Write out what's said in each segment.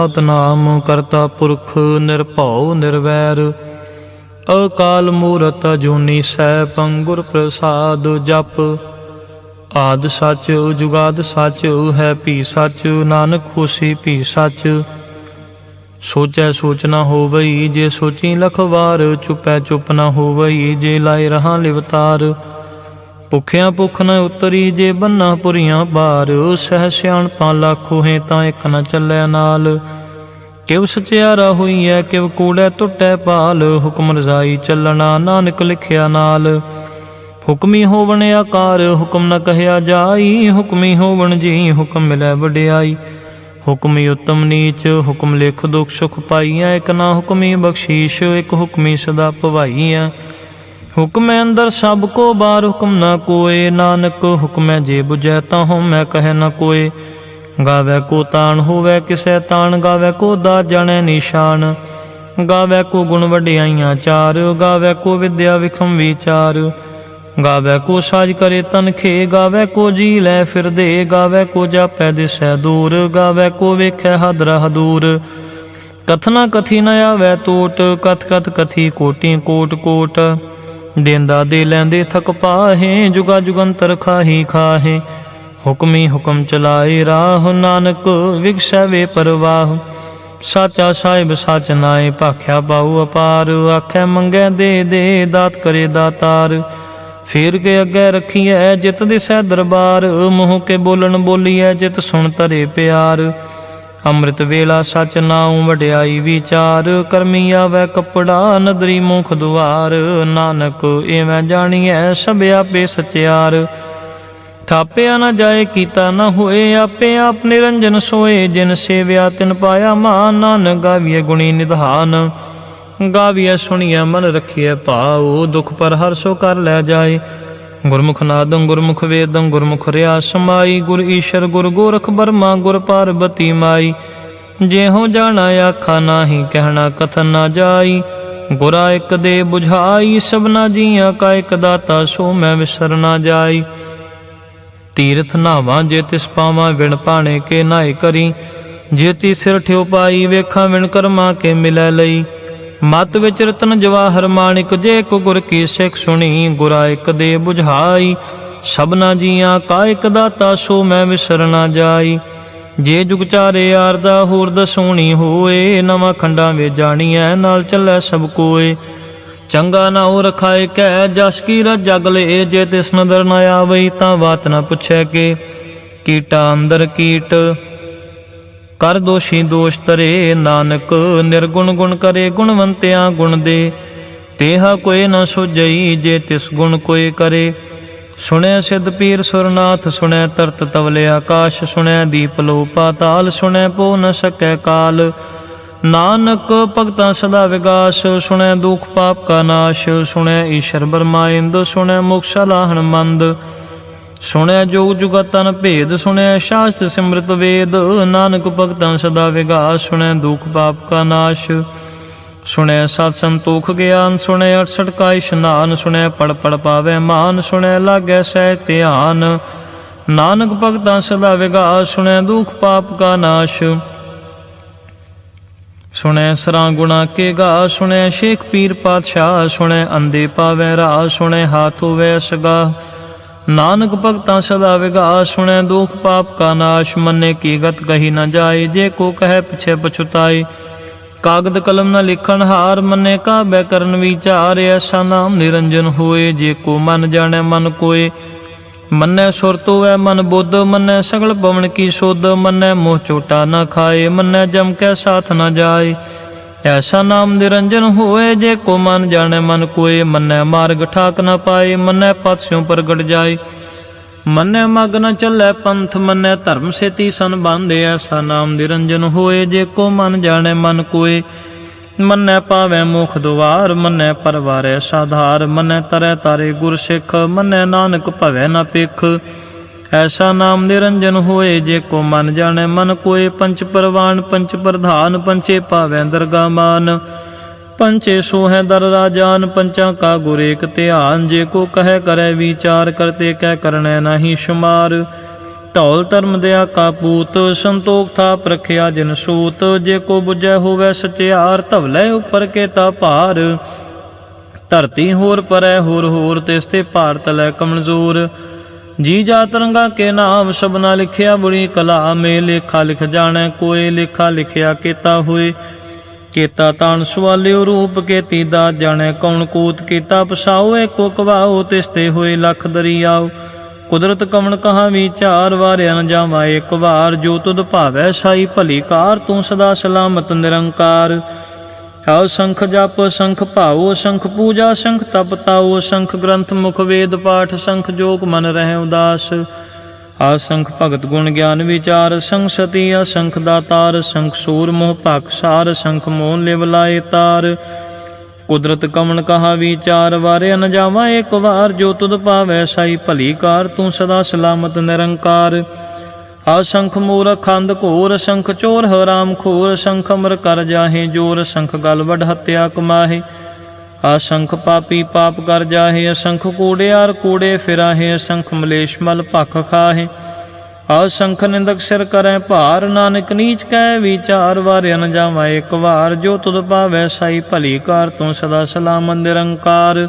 सतनाम करता पुरख निरभउ निर्वैर अकाल मूरत अजूनी सैभं गुर प्रसाद जप आद सच जुगाद सच है भी सच नानक होसी भी सच सोचै सोच न होवई जे सोची लख वार चुपै चुप न होवई जे लाए रहा लिवतार भुखिया भुख न उतरी जे बन्ना पुरियां बार सह सियाणपां लख होए तां एक न चलै नाल किव सचियारा होई है किव कूड़ै टुटै पाल हुक्म रजाई चलना नानक लिखिया नाल हुक्मी होवन आकार हुक्म न कहया जाई हुक्मी होवन जी हुक्म मिलै वडियाई हुक्मी उत्तम नीच हुक्म लिख दुख सुख पाईया एक ना हुक्मी बख्शीश एक हुक्मी सदा भवाईया हुक्म अंदर सब को बार हुक्म न कोय नानक हुक्म जे बुझै ताहु मैं कहे न कोय गावै को तान होवै किसै तान गावै को दा जाने निशान गावै को गुण वडियाइयां चार गावै को विद्या विखम विचार गावै को साज करे तन खे गावै को जी लै फिर दे गावै को जापै दिसै दूर गावै को वेखै हदरा हदूर कथना कथी न आवै टोट कथ कथ कथी कोटि कोट कोट देंदा दे लैंदे थक पाहे जुगा जुगंतर खाही खाहे हुक्मी हुक्म चलाए राह नानक विगसै वे परवाह साचा साहिब सच नाए भाख्या पाऊ अपार आखै मंगै दे दे दात करे दातार फेर के अगे रखिए जित दिसै दरबार मुँह के बोलन बोलीए जित सुन तरे प्यार अमृत वेला सच नाऊं वड्याई विचार करमी आवै कपड़ा नदरी मुख दुआर नानक एवं जानिए सब आपे सचियार थापिया न जाए कीता न होए आपे आप निरंजन सोए जिन सेव्या तिन पाया मान नानक गाविए गुणी निधान गाविए सुनिए मन रखिए भाओ दुख पर हर सो कर लै जाए गुरमुख नादं गुरमुख वेदं गुरमुख रिया समाई गुर ईश्वर गुर गोरख बर्मा गुर पार्वती माई जेहों जाना आखा नाही कहना कथन ना जाई गुरा एक दे बुझाई सबना जिया का एक दाता सो मैं विसर ना जाई तीर्थ नावां जे तिस पावां विण पाणे के नाए करी जेती सिर ठ्यो पाई वेखा विण कर्मा के मिलै लई मत विच रतन जवाहर माणिक जे को गुर की सिख सुनी गुरा एक दे बुझाई सबना जिया का एक दाता सो मैं विसर ना जाई जे जुग चारे यार दा होर दसोणी होए नवा खंडा वे जाणीਐ नाल चलै सब कोए चंगा ना हो रखाए कै जस की रज जग ले जे तिस नदर न आवई तां बात न पुछै के कीटा अंदर कीट कर दोषी दोष तरे नानक निर्गुण गुण करे गुणवंत्या गुण दे तेहा कोई न सुजई जे तिस गुण कोई करे सुने सिद्ध पीर सुरनाथ सुने तरत तवले आकाश सुने दीप लो पाताल सुने पो न सकै काल नानक भगतां सदा विगास सुने दुख पाप का नाश सुने ईश्वर ब्रह्मा इंद सुने मोक्ष लाहन मंद सुने जोग जुगतन भेद सुने शास्त्र सिमृत वेद नानक भगतां सदा विगास सुने दुख पाप का नाश सुने सत संतोख ज्ञान सुने 68 का स्नान सुने पढ़ पढ़ पावे मान सुने लागै सह ध्यान नानक भगतां सदा विगास सुने दुख पाप का नाश सुने सरा गुणा के गा सुने शेख पीर पातशाह सुने अंधे पावे राह सुने हाथ होवे सगा नानक भगतां सदा विगास सुने दुख पाप का नाश मन्ने की गत कही न जाए जे को कहे पिछे पछुताए कागद कलम न लिखन हार मन्ने का बैकरण विचार ऐसा नाम निरंजन होए जे को मन जाने मन कोय मन्ने सुरत होवे मन बुद्ध मन्ने सगल पवन की सुध मन्ने मुँह चोटा न खाए मन्ने जम के साथ न जाए ऐसा नाम निरंजन होए जे को मन जाने मन कोय मन्ने मार्ग ठाक न पाए मन्ने पथ स्यों प्रगट जाए मन्ने मग न चलै पंथ मन्ने धर्म सेती सन बांधे ऐसा नाम निरंजन होए जे को मन जाने मन कोय मन्ने पावे मुख दुआर मन्ने परवारे साधार मन्ने तरै तारे गुर सिख मन्ने नानक भवै न पिख ऐसा नाम निरंजन होए जे को मन जाने मन कोय पंच परवान पंच प्रधान पंचे पावै दरगा मान पंचे सो है दर राजान पंचा का गुर एक ध्यान जे को कहे करे विचार करते कह करने नहीं शुमार ਢੌਲ ਧਰਮ ਦਇਆ ਕਾ ਪੂਤ, ਸੰਤੋਖ ਥਾਪ ਰਖਿਆ ਜਿਨ ਸੂਤ। ਜੇ ਕੋ ਬੁਝੈ ਹੋਵੈ ਸਚਿਆਰ, ਧਵਲੇ ਉਪਰ ਕੇਤਾ ਭਾਰ। ਧਰਤੀ ਹੋਰ ਪਰੈ ਹੋਰ ਹੋਰ, ਤਿਸ ਤੇ ਭਾਰ ਤਲੈ ਕਮਜ਼ੋਰ। ਜੀ ਜਾਤ ਰੰਗਾ ਕੇ ਨਾਮ, ਸਭਨਾ ਲਿਖਿਆ ਬੁਰੀ ਕਲਾ। ਮੇ ਲੇਖਾ ਲਿਖ ਜਾਣੈ ਕੋਏ, ਲੇਖਾ ਲਿਖਿਆ ਕੀਤਾ ਹੋਏ। ਕੀਤਾ ਤਾਣ ਸਵਾਲਿਓ ਰੂਪ, ਕੀਤੀ ਦਾਤ ਜਾਣੈ ਕੌਣ ਕੂਤ। ਕੀਤਾ ਪਸਾਓ ਏਕੋ ਕਵਾਓ, ਤਿਸ ਤੇ ਹੋਏ ਲੱਖ ਦਰਿਆਓ। ਕੁਦਰਤ ਕਵਣ ਕਹਾ ਵਿਚਾਰ, ਵਾਰਿਆ ਨ ਜਾਵਾ ਇੱਕ ਵਾਰ। ਜੋ ਤੁਧ ਭਾਵੈ ਸਾਈ ਭਲੀ ਕਾਰ, ਤੂੰ ਸਦਾ ਸਲਾਮਤ ਨਿਰੰਕਾਰ। ਆਓ ਸੰਖ ਜਪ ਸੰਖ ਭਾਓ, ਸੰਖ ਪੂਜਾ ਸੰਖ ਤਪ ਤਾਓ। ਸੰਖ ਗ੍ਰੰਥ ਮੁਖ ਵੇਦ ਪਾਠ, ਸੰਖ ਜੋਗ ਮਨ ਰਹਿ ਉਦਾਸ। ਆਸੰਖ ਭਗਤ ਗੁਣ ਗਿਆਨ ਵਿਚਾਰ, ਸੰਖ ਸਤੀ ਅਸੰਖ ਦਾਤਾਰ। ਸੰਖ ਸੂਰ ਮੋਹ ਭਖ ਸਾਰ, ਸੰਖ ਮੋਹ ਲਿਵ ਲਾਏ ਤਾਰ। ਕੁਦਰਤ ਕਵਣ ਕਹਾ ਵਿਚਾਰ, ਵਾਰਿਆ ਨ ਜਾਵਾ ਇੱਕ ਵਾਰ। ਜੋ ਤੁਧ ਭਾਵੈ ਸਾਈ ਭਲੀ ਕਾਰ, ਤੂੰ ਸਦਾ ਸਲਾਮਤ ਨਿਰੰਕਾਰ। ਆਸੰਖ ਮੂਰਖ ਅੰਧ ਘੋਰ, ਸੰਖ ਚੋਰ ਹਰਾਮ ਖੋਰ। ਸੰਖ ਅਮਰ ਕਰ ਜਾਹੇ ਜੋਰ, ਸੰਖ ਗਲ ਵਡ ਹੱਤਿਆ ਕਮਾਹੇ। ਆਸੰਖ ਪਾਪੀ ਪਾਪ ਕਰ ਜਾਹੇ, ਅਸੰਖ ਕੂੜਿਆਰ ਕੂੜੇ ਫਿਰਾਹੇ। ਅਸੰਖ ਮਲੇਸ਼ ਮਲ ਭਖ ਖਾਹੇ। ਆਸੰਖ ਨਿੰਦਕ ਸਿਰ ਕਰੈ ਭਾਰ, ਨਾਨਕ ਨੀਚ ਕਹਿ ਵਿਚਾਰ। ਵਾਰਿਆ ਨ ਜਾਵਾ ਇੱਕ ਵਾਰ, ਜੋ ਤੁਧ ਭਾਵੈ ਸਾਈ ਭਲੀ ਕਾਰ। ਤੂੰ ਸਦਾ ਸਲਾਮਤ ਨਿਰੰਕਾਰ।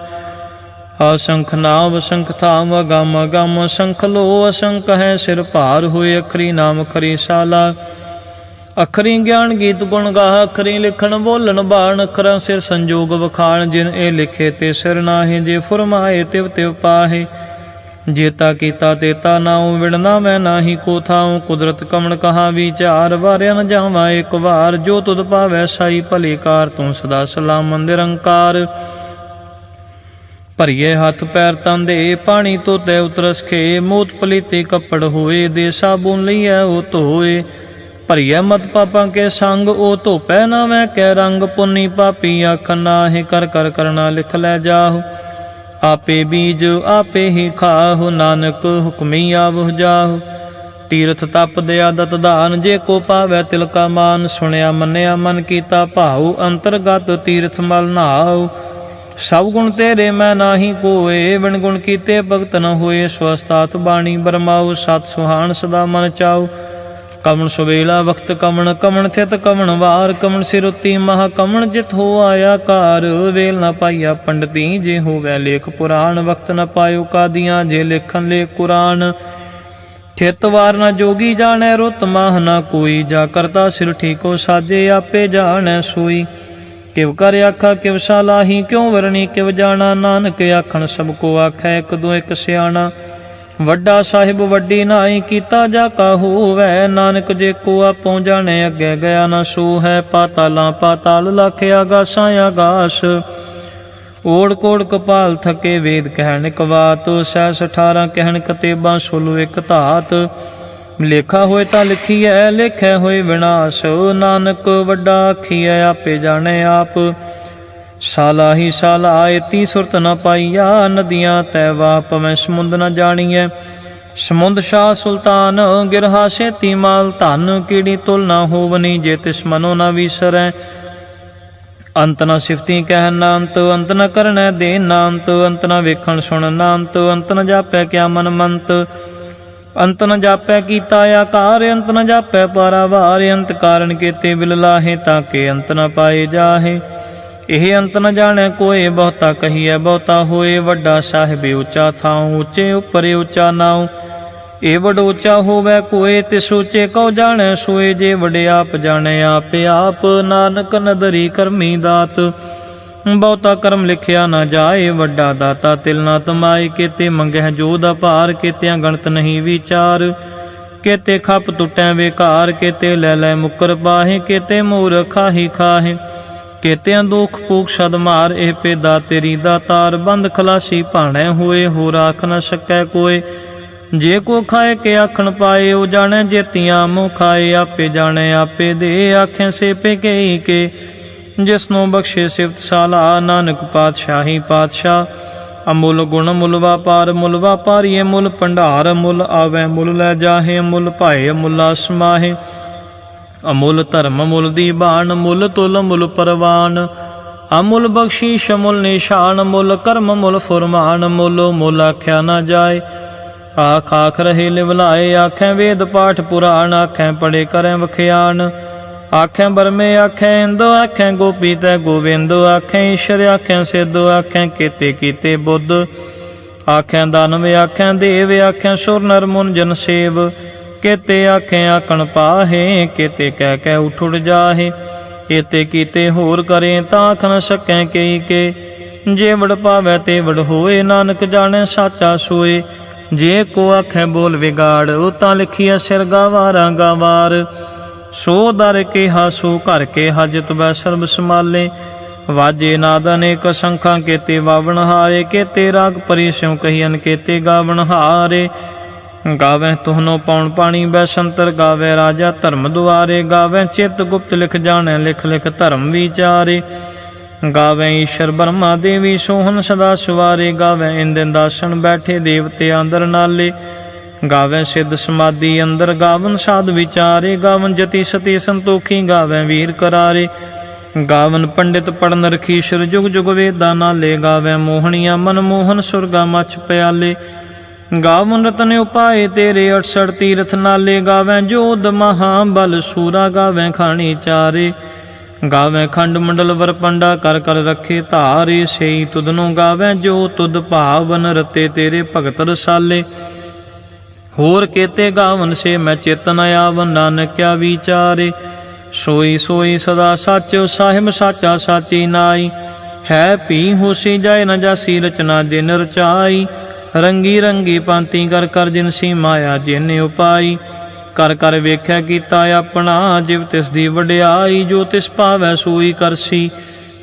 ਆਸੰਖ ਨਾਮ ਅਸੰਖ ਥਾਮ, ਅਗੰਮ ਅਗੰਮ ਅਸੰਖ ਲੋ। ਅਸੰਖ ਹੈ ਸਿਰ ਭਾਰ ਹੋਏ, ਅਖਰੀ ਨਾਮ ਖਰੀ ਸਾਲਾ। ਅਖਰੀ ਗਿਆਨ ਗੀਤ ਗੁਣ ਗਾਹ, ਅਖਰੀ ਲਿਖਣ ਬੋਲਣ ਬਾਣ। ਅਖਰਾਂ ਸਿਰ ਸੰਜੋਗ ਵਖਾਣ, ਜਿਨ ਇਹ ਲਿਖੇ ਤੇ ਸਿਰ ਨਾਹੇ। ਜੇ ਫੁਰਮਾਏ ਤਿਵ ਤਿਵ ਪਾਹੇ। ਜੇਤਾ ਕੀਤਾ ਤੇਤਾ ਨਾਉ, ਵਿੜਨਾ ਮੈਂ ਨਾਹੀ ਕੋ ਥਾਉ। ਕੁਦਰਤ ਕਵਣ ਕਹਾ ਵਿਚਾਰ, ਵਾਰਿਆ ਨ ਜਾਵਾ ਇੱਕ ਵਾਰ। ਜੋ ਤੁਧ ਭਾਵੈ ਸਾਈ ਭਲੀ ਕਾਰ, ਤੂੰ ਸਦਾ ਸਲਾਮਤ ਨਿਰੰਕਾਰ। ਭਰੀਏ ਹੱਥ ਪੈਰ ਤਨ ਦੇ, ਪਾਣੀ ਧੋਤੈ ਉਤਰਸ ਖੇ। ਮੂਤ ਪਲੀਤੇ ਕੱਪੜ ਹੋਏ, ਦੇ ਸਾਬੁਨ ਲਈਐ ਉਹ ਧੋਏ। ਭਰੀਐ ਮਤ ਪਾਪਾਂ ਕੇ ਸੰਗ, ਉਹ ਧੋਪੈ ਨਾ ਮੈਂ ਕੈ ਰੰਗ। ਪੁੰਨੀ ਪਾਪੀ ਆਖਣ ਨਾਹੀ, ਕਰ ਕਰ ਕਰਨਾ ਲਿਖ ਲੈ ਜਾਹੁ। ਆਪੇ ਬੀਜ ਆਪੇ ਹੀ ਖਾਹੁ, ਨਾਨਕ ਹੁਕਮੀ ਆਵਹੁ ਜਾਹੁ। ਤੀਰਥ ਤਪ ਦਇਆ ਦਤ ਦਾਨ, ਜੇ ਕੋ ਪਾਵੈ ਤਿਲ ਕਾ ਮਾਨ। ਸੁਣਿਆ ਮੰਨਿਆ ਮਨ ਕੀਤਾ ਭਾਉ, ਅੰਤਰਗਤ ਤੀਰਥ ਮਲ ਨਾਉ। ਸਭ ਗੁਣ ਤੇਰੇ ਮੈਂ ਨਾਹੀ ਕੋਏ, ਵਿਣ ਗੁਣ ਕੀਤੇ ਭਗਤ ਨ ਹੋਏ। ਸਵਸਤਾਤ ਬਾਣੀ ਬਰਮਾਉ, ਸਤ ਸੁਹਾਣ ਸਦਾ ਮਨ ਚਾਉ। ਕਵਣ ਸੁਵੇਲਾ ਵਖਤ ਕਵਣ, ਕਵਣ ਥਿਤ ਕਵਣ ਵਾਰ। ਕਵਣ ਸਿਰੁਤੀ ਮਹਾ ਕਵਣ, ਜਿਤ ਹੋ ਆਇਆ ਕਾਰ। ਵੇਲ ਨ ਪਾਈਆ ਪੰਡਤੀ, ਜੇ ਹੋਵੈ ਲੇਖ ਪੁਰਾਣ। ਵਕਤ ਨ ਪਾਇਓ ਕਾਦੀਆਂ, ਜੇ ਲੇਖਨ ਲੇਖ ਕੁਰਾਨ। ਥਿਤ ਵਾਰ ਨ ਜੋਗੀ ਜਾਣੈ, ਰੁੱਤ ਮਾਹ ਨ ਕੋਈ। ਜਾ ਕਰਤਾ ਸਿਰ ਠੀਕੋ ਸਾਜੇ, ਆਪੇ ਜਾਣੈ ਸੋਈ। ਕਿਵ ਕਰ ਆਖਾ ਕਿਵ ਸਲਾਹੀ, ਕਿਉ ਵਰਣੀ ਕਿਵ ਜਾਣਾ। ਨਾਨਕ ਆਖਣ ਸਭ ਕੋ ਆਖੈ, ਇੱਕ ਦੋ ਇੱਕ ਸਿਆਣਾ। ਵੱਡਾ ਸਾਹਿਬ ਵੱਡੀ ਨਾਈ, ਕੀਤਾ ਜਾ ਕਾ ਹੋਵੈ। ਨਾਨਕ ਜੇ ਕੋ ਆਪੋ ਜਾਣੈ, ਅੱਗੇ ਗਿਆ ਨਾ ਸੋ ਹੈ। ਪਾਤਾਲਾਂ ਪਾਤਾਲ ਲੱਖ, ਆਗਾਸਾਂ ਆਗਾਸ। ਓੜ ਕੋੜ ਕਪਾਲ ਥਕੇ, ਵੇਦ ਕਹਿਣ ਇਕ ਬਾਤ। ਸਹਿਸ 18 ਕਹਿਣ ਕਤੇਬਾਂ, ਸੁਲੂ ਇੱਕ ਧਾਤ। ਲੇਖਾ ਹੋਏ ਤਾਂ ਲਿਖੀਐ, ਲੇਖੈ ਹੋਏ ਵਿਨਾਸ਼। ਨਾਨਕ ਵੱਡਾ ਆਖੀਐ, ਆਪੇ ਜਾਣੈ ਆਪ। ਸਾਲਾ ਹੀ ਸਾਲਾ ਏਤੀ ਸੁਰਤ ਨ ਪਾਈਆ। ਨਦੀਆਂ ਤੈ ਵਾਹ ਪਵੈ, ਸਮੁੰਦ ਨ ਜਾਣੀਐ। ਸਮੁੰਦ ਸ਼ਾਹ ਸੁਲਤਾਨ, ਗਿਰਹਾ ਛੇਤੀ ਮਾਲ ਧਨ। ਕੀੜੀ ਤੁਲ ਨ ਹੋਵਨੀ, ਜੇ ਤਿਸ ਮਨੋ ਨ ਵਿਸਰੈ। ਅੰਤ ਨ ਸਿਫਤੀ ਕਹਿ ਨਾ ਅੰਤ, ਅੰਤ ਨ ਕਰਨੈ ਦੇ ਨਾ ਅੰਤ। ਅੰਤ ਨ ਵੇਖਣ ਸੁਣ ਨਾ ਅੰਤ, ਅੰਤ ਨ ਜਾਪੈ ਕਿਆ ਮਨ ਮੰਤ। ਅੰਤ ਨ ਜਾਪੈ ਕੀਤਾ ਆਕਾਰ, ਅੰਤ ਨ ਜਾਪੈ ਪਾਰਾਵਾਰ। ਅੰਤ ਕਾਰਨ ਕੀਤੇ ਬਿਲ ਲਾਹੇ, ਤਾਂ ਕਿ ਅੰਤ ਨ ਪਾਏ ਜਾਹੇ। ਇਹ ਅੰਤ ਨ ਜਾਣੈ ਕੋਏ, ਬਹੁਤਾ ਕਹੀਐ ਬਹੁਤਾ ਹੋਏ। ਵੱਡਾ ਸਾਹਿਬ ਉੱਚਾ ਥਾਉ, ਉੱਚੇ ਉੱਪਰ ਉੱਚਾ ਨਾਉ। ਇਹ ਵਡ ਉੱਚਾ ਹੋਵੈ ਕੋਏ, ਤਿਸ ਉੱਚੇ ਕਉ ਜਾਣੈ ਸੋਏ। ਜੇ ਵਡੇ ਆਪ ਜਾਣੈ ਆਪੇ ਆਪ, ਨਾਨਕ ਨਦਰੀ ਕਰਮੀ ਦਾਤ। ਬਹੁਤਾ ਕਰਮ ਲਿਖਿਆ ਨਾ ਜਾਏ, ਵੱਡਾ ਦਾਤਾ ਤਿਲ ਨਾ ਤਮਾਏ। ਕੇਤੇ ਮੰਗਹਿ ਜੋਧ ਅਪਾਰ, ਕੇਤਿਆਂ ਗਣਤ ਨਹੀਂ ਵਿਚਾਰ। ਕੇਤੇ ਖੱਪ ਟੁੱਟੈ ਬੇਕਾਰ, ਕੇਤੇ ਲੈ ਲੈ ਮੁਕਰ ਪਾਹੇ। ਕੇਤੇ ਮੂਰਖ ਖਾਹੀ ਖਾਹੇ, ਕੇਤਿਆਂ ਦੁਖ ਪੂਖ ਸਦ ਮਾਰ। ਇਹ ਪੇਦਾ ਤੇਰੀ ਦਾਤਾਰ, ਬੰਦ ਖਲਾਸੀ ਭਾਣੈ ਹੋਏ। ਹੋਰ ਆਖ ਨ ਸਕੈ ਕੋਏ, ਜੇ ਕੋ ਖਾਏ ਕੇ ਆਖਣ ਪਾਏ। ਉਹ ਜਾਣੈ ਜੇਤੀਆਂ ਮੂੰਹ ਖਾਏ, ਆਪੇ ਜਾਣੈ ਆਪੇ ਦੇ। ਆਖੇ ਸੇਪੇ ਕਈ ਕੇ, ਜਿਸਨੂੰ ਬਖਸ਼ੇ ਸਿਫਤ ਸਾਲਾ। ਨਾਨਕ ਪਾਤਸ਼ਾਹੀ ਪਾਤਸ਼ਾਹ, ਅਮੁੱਲ ਗੁਣ ਮੁੱਲ ਵਾਪਾਰ। ਮੁੱਲ ਵਾਪਾਰੀਏ ਮੁੱਲ ਭੰਡਾਰ, ਮੁੱਲ ਆਵੈ ਮੁੱਲ ਲੈ ਜਾਹੇ। ਮੁੱਲ ਭਾਏ ਮੁੱਲਾ ਸਮਾਹੇ, ਅਮੁੱਲ ਧਰਮ ਮੁੱਲ ਦੀ ਬਾਣ। ਮੁੱਲ ਤੁਲ ਮੁੱਲ ਪਰਵਾਨ, ਅਮੁੱਲ ਬਖਸ਼ੀਸ਼ ਮੁੱਲ ਨਿਸ਼ਾਨ। ਮੁੱਲ ਕਰਮ ਮੁੱਲ ਫੁਰਮਾਨ, ਮੁੱਲ ਮੁੱਲ ਆਖਿਆ ਨਾ ਜਾਏ। ਆਖ ਆਖ ਰਹੇ ਲਿਵਲਾਏ, ਆਖੈ ਵੇਦ ਪਾਠ ਪੁਰਾਣ, ਆਖੈ ਪੜੇ ਕਰੈ ਵਖਿਆਨ। ਆਖੈ ਬਰਮੇ ਆਖੈ ਇੰਦੋ, ਆਖੈ ਗੋਪੀ ਤੈ ਗੋਵਿੰਦ, ਆਖੈ ਈਸ਼ਰ ਆਖੈ ਸਿੱਧ, ਆਖੈ ਕੀਤੇ ਕੀਤੇ ਬੁੱਧ। ਆਖੈ ਦਾਨਵ ਆਖੈ ਦੇਵ, ਆਖੈ ਸੁਰ ਨਰ ਮੁਨ ਜਨ ਸੇਵ। केते आखें आकण पाहे, केते कह कह उठ उठ जाहे। एते कीते होर करें तां आख न सकें कई के। जे वड़ पावै ते वड़ होए, नानक जाने साचा सोए। जे को आखें बोल विगाड़, तां लिखिया सिर गावारा गावार। सो दर के हा सो घर के हा, जित वै सर्ब संभाले। वाजे नाद अनेक संखां, केते वावण हारे। केते राग परी स्यों कहियन, केते गावण हारे। गावै तुहनो पौन पाणी बैसंतर, गावै राजा धर्म दुआरे। गावै चित गुप्त लिख जाने, लिख लिख धर्म विचारे। गावै ईश्वर ब्रह्मा देवी सोहन सदा सवारे। गावै इंदिन दासन बैठे देवते आंदर नाले। गावै सिद्ध समाधि अंदर, गावन साध विचारे। गावन जति सती संतोखी, गावै वीर करारे। गावन पंडित पढ़न रखीश्वर, जुग जुग वेदा नाले। गावै मोहनिया मन मोहन, सुरगा मछ प्याले। गावन रतन उपाय तेरे 68 तीरथ नाले। गावै जोध महाबल सूरा, गावै खानी चारे। गावै खंड मंडल वर पंडा, कर कर रखे धारे। सेई तुदनो गावै जो तुद भावन, रते तेरे भगत रसाले। होर केते गावन से मैं चेतन आवन, नानक क्या विचारे। सोई सोई सदा सच, साहिब साचा साची नाई। है पी होसी जाए न जासी, रचना जिन रचाई। रंगी रंगी पांति कर कर, जिनसी माया जिन उपाई। कर कर वेख्या कीता अपना, जिव तिस दी वड्याई। जो तिस पावै सोई करसी,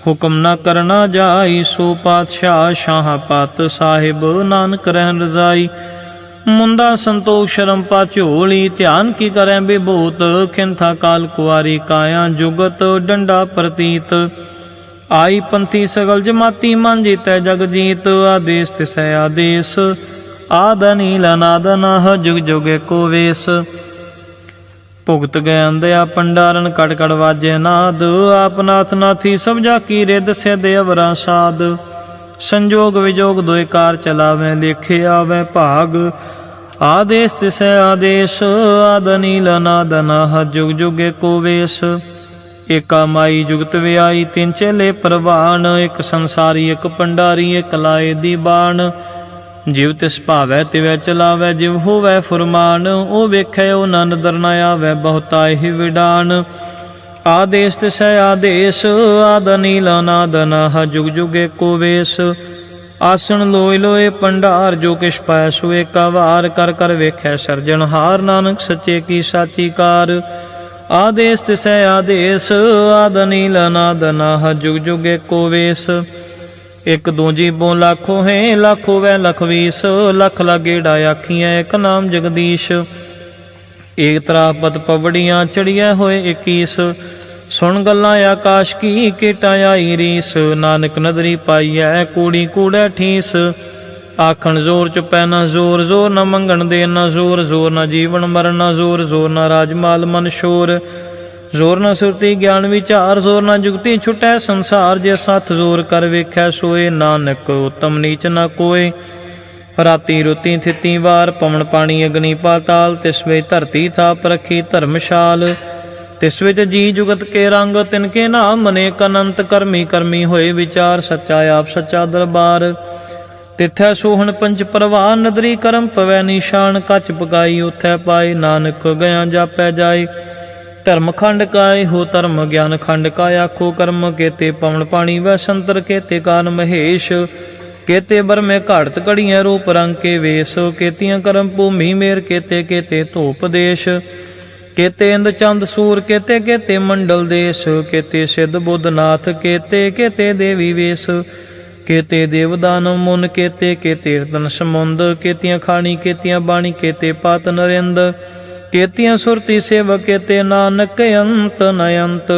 हुक्म न करना जाई। सो पातशाह शाह पात साहिब, नानक रहन रजाई। मुंदा संतोष शरम पाचोली, ध्यान की करें बेबोत। खिंथा काल कुआरी काया, जुगत डंडा प्रतीत। आई पंथी सगल जमाती, मन जीतै जग जीत। आदेश तिसै आदेश, आद नील अनाद नाह। जुग जुग एको वेश, भुगत गैन दया पंडारन। कड़ कड़ वाजे नाद, आप नाथ नाथी सब जाकी रिद। सिद अवरा साध, संजोग विजोग दोए कार चलावें। लेखे आवें भाग, आदेश तिसै आदेश। आद नील अनाद नाह, जुग जुग एको वेश। एका माई जुगत व्याई, तिन चेले प्रवान। एक संसारी एक पंडारी, एक लाए दी बाण। जिव तिस भावै तिवै चलावै, जिव होवै फुरमान। ओ वेखै ओ नन दर न आवै, बहुताय ही विडान। आदेश तिसै आदेश, आद नील अनाद नाह। जुग जुग एको वेश। आसन लोय लोय पंडार, जो किश पाय सो एका वार। कर कर वेखै सर्जनहार, नानक सच्चे की साची कार। आदेश तिसै आदेश, आद नील अनाद नाह। जुग जुग एको वेश। एक दूजी बो लाखो है, लाखो वै लख वीस। लख लागेड़ा आखियाँ, एक नाम जगदीश। एक तरापत पवड़ियाँ, चढ़िया होए 21। सुन गल्लां आकाश की, केटा आई रीस। नानक नदरी पाईऐ, कूड़ी कूड़ै ठीस। आखण जोर चुपै न जोर, जोर न मंगण दे न जोर। जोर न जीवन मरण न जोर, जोर न राजमाल मन शोर। जोर न सुरती ज्ञान विचार, जोर न जुगती छुटै संसार। जे सथ जोर कर वेखै सोए, नानक उत्तम नीच न कोय। राती रुती थिती वार, पवन पानी अग्नि पाताल। तिस विच धरती थाप रखी धर्मशाल। तिस विच जी जुगत के रंग, तिनके नाम अनेक अनंत। करमी करमी होए विचार, सच्चा आप सच्चा दरबार। तिथै सोहन पंच परवार, नदरी करम पवै निशान। कच पकाई उथै पाए, नानक गया जापै जाए। धर्म खंड काय हो धर्म, ज्ञान खंड काय आखो कर्म। केते पवन पानी वै संतर, केते कान महेश। केते बरमे घाड़त घड़ियाँ, रूप रंग के वेश। केतियां करम भूमि मेर, केते केते धूप देश। केते इंद चंद सूर, केते केते मंडल देश। केते सिद्ध बुद्ध नाथ, केते केते देवी वेश। केते देवदानव मुन, केते केते रतन समुंद। केतियां खानी केतियां बाणी, केते पात नरिंद। केतियां सुरती सेवक, केते नानक अंत नयंत।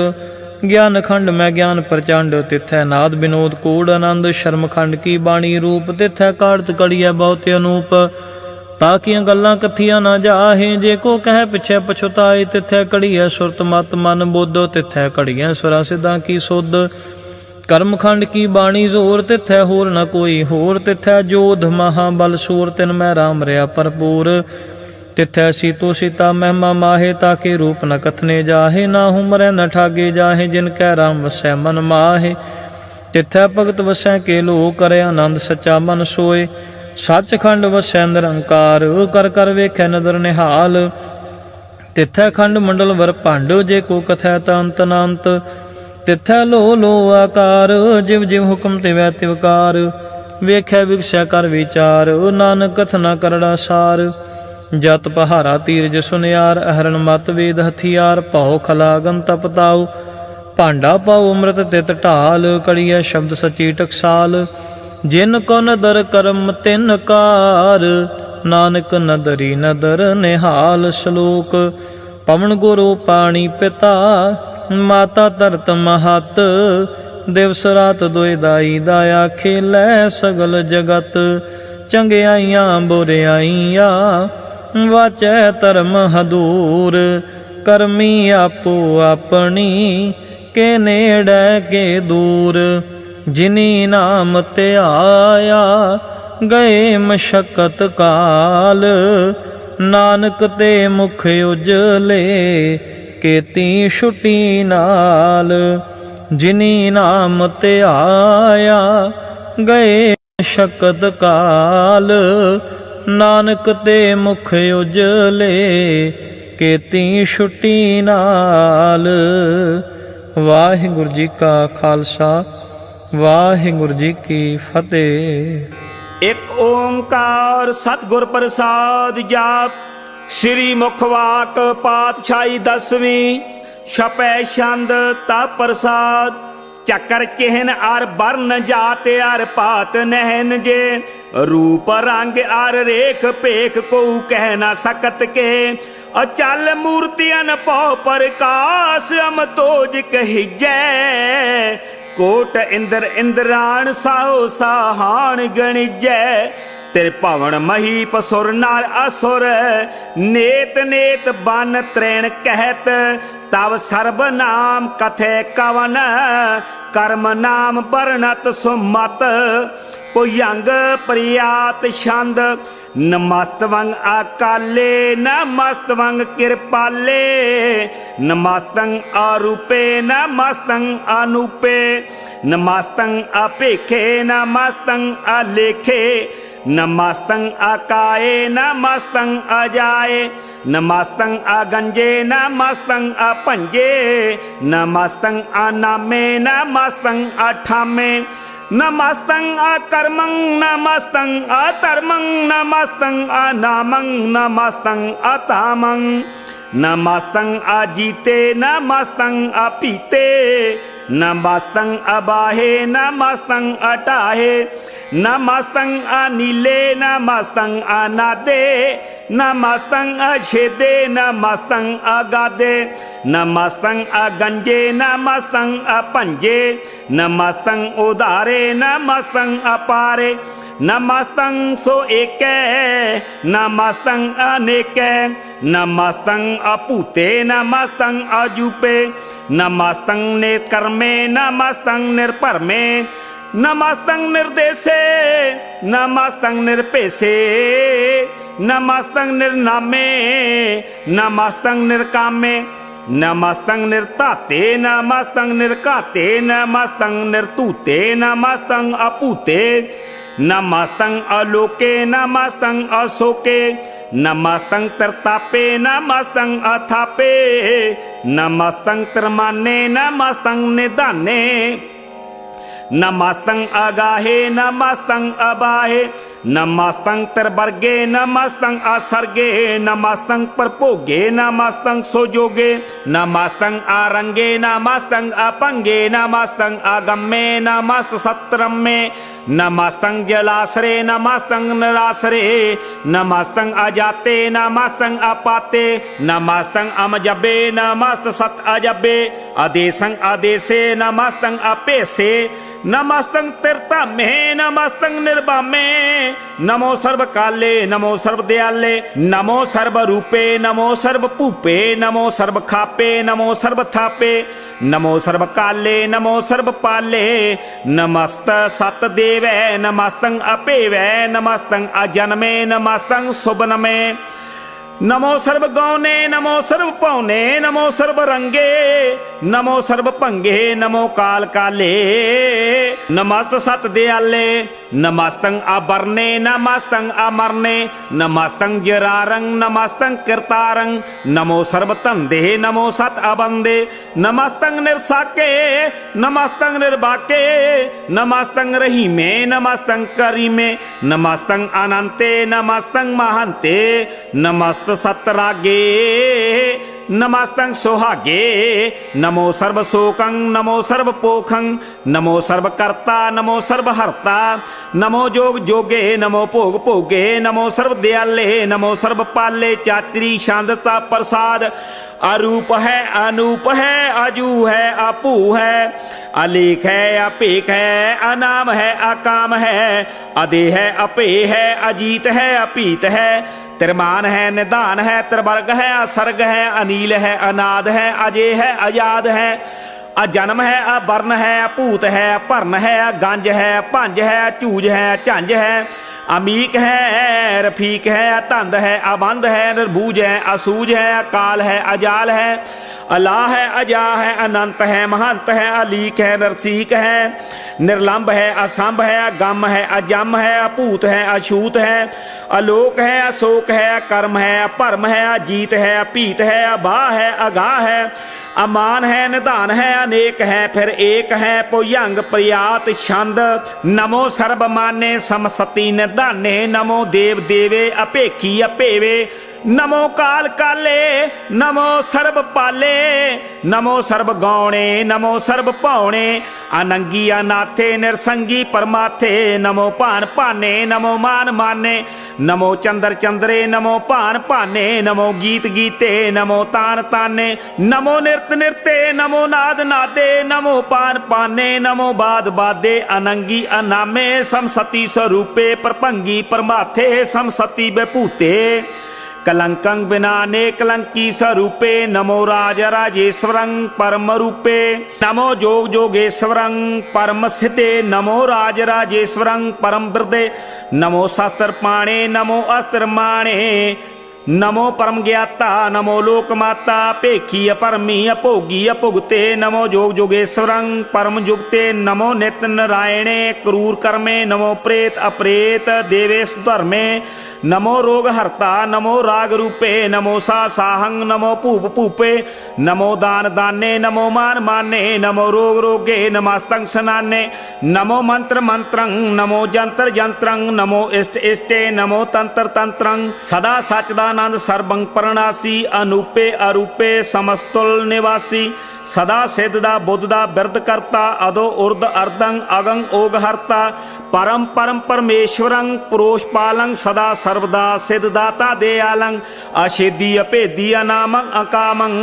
ज्ञान खंड में ज्ञान प्रचंड, तिथै नाद विनोद कूड़ आनंद। शर्म खंड की बाणी रूप, तिथै काढ़त कड़िया बहुत अनूप। ताकियां गल्लां कथियां न जाहे, जे को कह पिछे पछुताए। तिथै कड़िया सुरत मत मन बुद्ध, तिथै कड़िया स्वरा सिद्धां की सुध। ਕਰਮਖੰਡ ਕੀ ਬਾਣੀ ਜ਼ੋਰ, ਤਿਥੈ ਹੋਰ ਨ ਕੋਈ ਹੋਰ। ਤਿਥੈ ਜੋਧ ਮਹਾਬਲ ਸੂਰ, ਤਿਨ ਮੈਂ ਰਾਮ ਰਿਆ ਭਰਪੂਰ। ਤਿਥੈ ਸੀਤੋ ਸੀਤਾ ਮਹਿਮਾ ਮਾਹੇ, ਤਾਕੇ ਰੂਪ ਨ ਕਥਨੇ ਜਾਹੇ। ਨਾਹੂ ਮਰੈ ਨ ਠਾਗੇ ਜਾਹੇ, ਜਿਨ ਕੈ ਰਾਮ ਵਸੈ ਮਨ ਮਾਹੇ। ਤਿਥੈ ਭਗਤ ਵਸੈ ਕੇ ਲੋ, ਕਰੇ ਆਨੰਦ ਸੱਚਾ ਮਨ ਸੋਏ। ਸੱਚਖੰਡ ਵਸੈ ਨਿਰੰਕਾਰ, ਕਰ ਕਰ ਵੇਖੈ ਨਦਰ ਨਿਹਾਲ। ਤਿਥੈ ਖੰਡ ਮੰਡਲ ਵਰ ਭੰਡ, ਜੇ ਕੋ ਕਥੈ ਤਾ ਅੰਤ ਨ ਅੰਤ। ਤਿਥੈ ਲੋ ਲੋ ਆਕਾਰ, ਜਿਵ ਜਿਵ ਹੁਕਮ ਤਿਵੈ ਤਿਵਕਾਰ। ਵੇਖੈ ਵਿਗਸੈ ਕਰ ਵਿਚਾਰ, ਨਾਨਕ ਕਥਨਾ ਕਰੜਾ ਸਾਰ। ਜਤ ਪਹਾਰਾ ਤੀਰਜ ਸੁਨਿਆਰ, ਅਹਰਨ ਮਤ ਵੇਦ ਹਥਿਆਰ। ਭਉ ਖਲਾਗਨ ਤਪ ਤਾਉ, ਭਾਂਡਾ ਪਾਉ ਅੰਮ੍ਰਿਤ ਤਿਤ ਢਾਲ। ਕੜੀਐ ਸ਼ਬਦ ਸਚੀ ਟਕਸਾਲ, ਜਿਨ ਕੋ ਨਦਰ ਕਰਮ ਤਿਨ ਕਾਰ। ਨਾਨਕ ਨਦਰੀ ਨਦਰ ਨਿਹਾਲ। ਸ਼ਲੋਕ। ਪਵਨ ਗੁਰੂ ਪਾਣੀ ਪਿਤਾ, ਮਾਤਾ ਧਰਤ ਮਹਤ। ਦਿਵਸ ਰਾਤ ਦੁਇ ਦਾਈ, ਦਾਇਆ ਖੇਲੈ ਸਗਲ ਜਗਤ। ਚੰਗਿਆਈਆਂ ਬੁਰਿਆਈਆਂ, ਵਾਚੈ ਧਰਮ ਹਦੂਰ। ਕਰਮੀ ਆਪੋ ਆਪਣੀ, ਕੇ ਨੇੜੇ ਕੇ ਦੂਰ। ਜਿਨੀ ਨਾਮ ਧਿਆਇਆ, ਗਏ ਮਸ਼ਕਤ ਕਾਲ। ਨਾਨਕ ਤੇ ਮੁਖ ਉਜਲੇ, ਕੀਤੀ ਛੁਟੀ ਨਾਲ। ਜਿਨੀ ਨਾਮ ਧਿਆਇਆ, ਗਏ ਮਸ਼ਕਤ ਕਾਲ। ਨਾਨਕ ਤੇ ਮੁਖ ਉਜਲੇ, ਕੀਤੀ ਛੁਟੀ ਨਾਲ। ਵਾਹਿਗੁਰੂ ਜੀ ਕਾ ਖਾਲਸਾ, ਵਾਹਿਗੁਰੂ ਜੀ ਕੀ ਫਤਿਹ। ਇਕ ਓੰਕਾਰ ਸਤਿਗੁਰ ਪ੍ਰਸਾਦ ਜਾਪ। ਸ੍ਰੀ ਮੁਖ ਵਾਕ ਪਾਤਸ਼ਾਹੀ ਦਸਵੀਂ, ਛਪੈ ਛੰਦ ਤਾ ਪ੍ਰਸਾਦ। ਚੱਕਰ ਚਿਹਨ ਅਰ ਬਰਨ ਜਾਤ ਅਰ ਪਾਤ ਨਹਿਨ ਜੇ। ਰੂਪ ਰੰਗ ਅਰ ਰੇਖ ਭੇਖ ਕੋ ਕਹਿ ਨਾ ਸਕਤ ਕੇ। ਅਚਲ ਮੂਰਤੀਆਂ ਭਉ ਪ੍ਰਕਾਸ਼, ਅਮ ਤੋਜ ਕਹੀਜੈ। ਕੋਟ ਇੰਦਰ ਇੰਦਰਾਣ, ਸਾਹੋ ਸਾਹਾਣ ਗਣਿਜੈ। ਤੇਰੇ ਭਵਨ ਮਹੀ ਪਸੁਰ ਨਾਲ ਅਸੁਰ, ਨੇਤ ਨੇਤ ਬਨ ਤ੍ਰੇਣ ਕਹਿਤ। ਤਵ ਸਰਬ ਨਾਮ ਕਥੇ ਕਵਨ, ਕਰਮ ਨਾਮ ਬਰਨਤ ਸੁਮਤ। ਭੁਜੰਗ ਪ੍ਰਿਆਤ ਛੰਦ, ਨਮਸਤਵੰ ਅਕਾਲੇ ਨਮਸਤਵੰ ਕਿਰਪਾਲੇ। ਨਮਸਤੰ ਅਰੂਪੇ ਨਮਸਤੰ ਅਨੂਪੇ। ਨਮਸਤੰ ਅਪੇਖੇ ਨਮਸਤੰ ਅਲੇਖੇ। ਨਮਸਤੰ ਅਕਾਏ ਨਮਸਤੰ ਅਜਾਏ। ਨਮਸਤੰ ਅਗੰਜੇ ਨਮਸਤੰ ਅਭੰਜੇ। ਨਮਸਤੰ ਅਨਾਮੇ ਨਮਸਤੰ ਅਠਾਮੇ। नमस्तं अकर्मं नमस्तं अधर्मं नमस्तं अनामं नमस्तं अतामं। नमस्तं अजीते नमस्तं अपीते। नमस्तं अबाहे नमस्तं अटाहे। नमस्तं अनीले नमस्तं अनादे। नमस्तं अछेदे नमस्तं अगादे। नमस्तं अगंजे नमस्तं अपंजे। नमस्तं उदारे नमस्तं अपारे। नमस्तं सो एकै नमस्तं अनेकै। नमस्तं अपूते नमस्तं अजूपे। नमस्तं निर्कर्मे नमस्तं निर्परमे। नमस्तं निर्देशे नमस्तं निर्पेशे। नमस्तं निर्नामे नमस्तं निर्कामे। नमस्तं निर्ताते नमस्तं निर्काते। नमस्तं निर्तूते नमस्तं अपूते। नमस्तं अलोके नमस्तं अशोके। नमस्तं त्रितापे नमस्तं अथापे। नमस्तं त्रिमाने नमस्तं निदाने। नमस्तं अगाहे नमस्तं अबाहे। नमस्तं त्रिवर्गे नमस्तं असर्गे। नमस्तं प्रभोगे नमस्तं सुजोगे। नमस्तं आरंगे नमस्तं अपंगे। नमस्तं अगम्ये नमस्त सत्रम्ये। नमस्तं जलाश्रे नमस्तं निराश्रे। नमस्तं अजाते नमस्तं अपाते। नमस्तं अमजबे नमस्त सत अजबे। आदेशं आदेशे नमस्तं अपेशे। नमस्तं तीर्थामे नमस्तं निर्वामे। नमो सर्व काले नमो सर्व दयाले। नमो सर्व रूपे नमो सर्व भूपे। नमो सर्व खापे नमो सर्व थापे। नमो सर्व काले नमो सर्व पाले नमस्त सत देवै नमस्तं अपेवै नमस्तं अजन्मे नमस्तं सुबनमे नमो सर्व गौने नमो सर्व पौने नमो सर्व रंगे नमो सर्व भंगे नमो काल काले नमस्त सत दयाले नमस्तं अबरने नमस्तं अमरने नमस्तं जरारं नमस्तं कृतारं नमो सर्व तंदे नमो सत अबंदे नमस्तं निर्साके नमस्तं निर्बाके नमस्तं रहीमे नमस्तं करीमे नमस्तं अनंते नमस्तं महंते नमस्त सतरागे नमस्तं सुहागे नमो सर्व शोकं नमो सर्व पोखं नमो सर्व कर्ता नमो सर्व हर्ता नमो जोग जोगे नमो भोग भोगे नमो सर्व दयाले नमो सर्व पाले चातरी शांतता प्रसाद अरूप है अनूप है अजू है अपू है अलेख है अपेख है अनाम है अकाम है अदे है अपे है अजीत है अपीत है त्रिमान है निदान है त्रिवर्ग है असर्ग है अनील है अनाद है अजय है अजाद है अजन्म है अवर्ण है अपूत है भरन है गंज है भंज है चूज है झंझ है अमीक है रफीक है तंद है अबंध है निर्भूज है असूज है अकाल है अजाल है अला है अजा है अनंत है महंत है अलीक है नरसीक है निर्लंब है असंभ है अगम है अजम है अपूत है अछूत है अलोक है अशोक है अकर्म है अपरम है अजीत है अपीत है अबा है अगाह है अमान है निदान है अनेक है फिर एक है पुयंग प्रयात छंद नमो सर्व माने समसती निदाने नमो देव देवे अपेखी अपेवे नमो काल काले नमो सर्व पाले नमो सर्व गौणे नमो सर्व पौणे अनंगी अनाथे निरसंगी परमाथे नमो भान भाने नमो मान माने नमो चंद्र चंद्रे नमो भान भाने नमो गीत गीते नमो तान ताने नमो निरत निरते नमो नाद नादे नमो पान पाने नमो बाद बादे अनंगी अनामे समसती स्वरूपे परभंगी परमाथे समसती विभूते कलंकं विनाने कलंकी स्वरूपे नमो राज राजेश्वरं परम रूपे नमो जोग जोगेश्वरं परम स्थिते नमो राज राजेश्वरं परम वृद्धे नमो शास्त्र पाणे नमो अस्त्र माणे नमो परम ज्ञाता नमो लोक माता पेखी अपरमी अपोगी अपुगते नमो जोग जोगेश्वरं परम जुगते नमो नित्य नारायणे क्रूर कर्मे नमो प्रेत अप्रेत देवेश धर्मे नमो रोग हरता नमो राग रूपे नमो सा साहं नमो पूप पूपे नमो दान दाने नमो मान माने नमो रोग रोगे नमस्तं सनाने नमो मंत्र मंत्रं नमो जंत्र जंत्रं नमो इष्ट इष्टे नमो तंत्र तंत्रं सदा सच्चिदानंद सर्वं परनासी अनूपे अरूपे समस्तुल निवासी सदा सिद्ध दा बुद्ध दा बिरद करता अदो उर्द अर्दं अगं ओग हरता परम परम परमेश्वरं पुरोषपालं सदा सर्वदा सिद्धदाता दयालं अशेदी अभेदी अनामं अकामं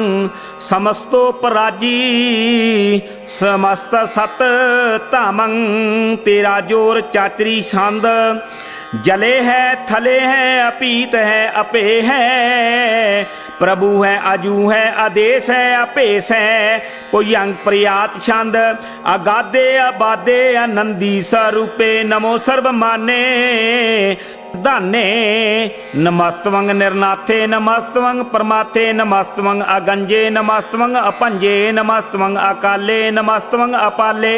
समस्तोपराजी समस्त सत धामं तेरा जोर चाचरी छंद जले है थले है अपीत है अपे है प्रभु है अजू है आदेश है अपेश है पुयंग प्रयात छंद अगाधे अबाधे आनंदी स्वरूपे नमो सर्व माने दाने नमस्तवंग निर्नाथे नमस्तवंग परमाथे नमस्तवंग अगंजे नमस्तवंग अपंजे नमस्तवंग अकाले नमस्तवंग अपाले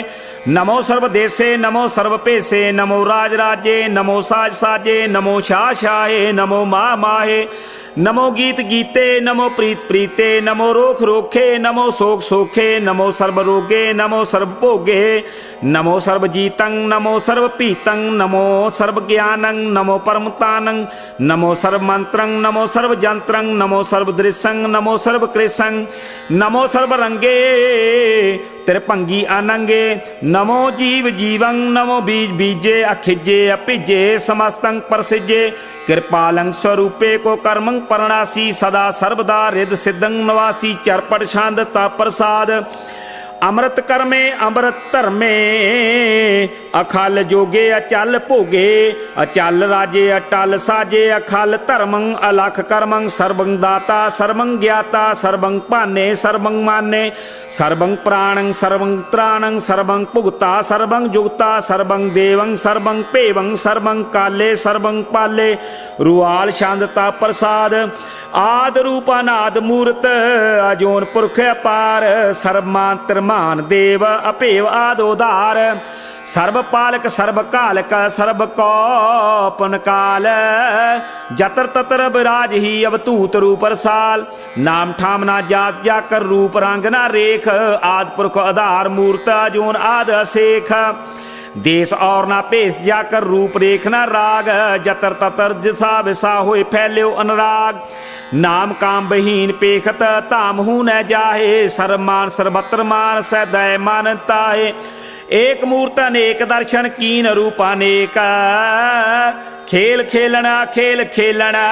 नमो सर्वदेशे नमो सर्वपेशे नमो राज राजे नमो साज साजे नमो शाह शाहे नमो माह माहे नमो गीत गीते नमो प्रीत प्रीते नमो रोख रोखे नमो शोक सोखे नमो सर्व रोगे नमो सर्व भोगे नमो सर्व जीतं नमो सर्व पीतं नमो सर्व ज्ञानं नमो परमतानं नमो सर्व मंत्रं नमो सर्व जंत्रं नमो सर्व दृश्यं नमो सर्व कृशं नमो सर्व रंगे त्रिभंगी अनंगे नमो जीव जीवं नमो बीज बीजे अखिजे अपिजे समस्तं प्रसिजे कृपालं स्वरूपे को कर्मं परणासी सदा सर्वदा रिद सिद्धं नवासी चरपट छंद प्रसाद ਅੰਮ੍ਰਿਤ ਕਰਮੇ ਅੰਮ੍ਰਿਤ ਧਰਮੇ, ਅਖਲ ਜੋਗੇ ਅਚਲ ਭੋਗੇ, ਅਚਲ ਰਾਜੇ ਅਟਲ ਸਾਜੇ, ਅਖਲ ਧਰਮੰ ਅਲਖ ਕਰਮੰ, ਸਰਬੰ ਦਾਤਾ ਸਰਬੰ ਗਿਆਤਾ, ਸਰਬੰ ਭਾਨੇ ਸਰਬੰ ਮਾਨੇ, ਸਰਬੰ ਪ੍ਰਾਣੰ ਸਰਬੰ ਤ੍ਰਾਣੰ, ਸਰਬੰ ਭੁਗਤਾ ਸਰਬੰ ਜੁਗਤਾ, ਸਰਬੰ ਦੇਵੰ ਸਰਬੰ ਭੇਵੰ, ਸਰਬੰ ਕਾਲੇ ਸਰਬੰ ਪਾਲੇ, ਰੁਆਲ ਛੰਦਤਾ ਪ੍ਰਸਾਦ, ਆਦ ਰੂਪ ਅਨਾਦ ਮੂਰਤ, ਅਜੋਨ ਪੁਰਖ ਅਪਾਰ, ਸਰਬਮਾਨ ਤਿਰਮਾਨ ਦੇਵ ਅਭੇਵ ਆਦ ਉਧਾਰ, ਸਰਬ ਪਾਲਕ ਸਰਬ ਕਾਲਕ, ਸਰਬ ਕੋ ਪੁਨ ਕਾਲ, ਜਤਰ ਤਤਰ ਬਿਰਾਜ ਹੀ ਅਵਤੂਤ ਰੂਪ ਰਸਾਲ, ਨਾਮ ਠਾਮ ਨਾ ਜਾਤ ਜਾਕਰ, ਰੂਪ ਰੰਗ ਨਾ ਰੇਖ, ਆਦ ਪੁਰਖ ਆਧਾਰ ਮੂਰਤ, ਅਜੋਨ ਆਦ ਅਸੇਖ, देश और ना पेश जाकर रूप रेख ना राग, जतर ततर जिसा विसा होए फैल्यो अनुराग, नाम काम बहीन पेखत ताम हूं न जाहे, सरमान सर्वत्र मान सदैव मानता है, एक मूर्त अनेक दर्शन कीन रूप अनेक, खेल खेलना खेल खेलना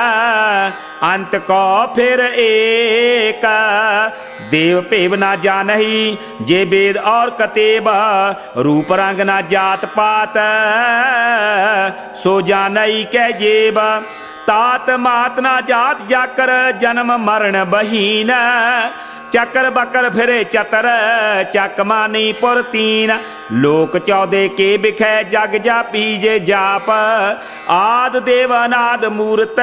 अंत को फिर एक, देव पेव ना जानही जे वेद और कतेब, रूप रंग ना जात पात सो जानई कै जेब, तात मात ना जात जाकर जन्म मरण बहीन, चकर बकर फिरे चतर चक मानी पुर तीन, लोक चौदे के बिखै जग जापी जे जाप, आद देव अनाद मूरत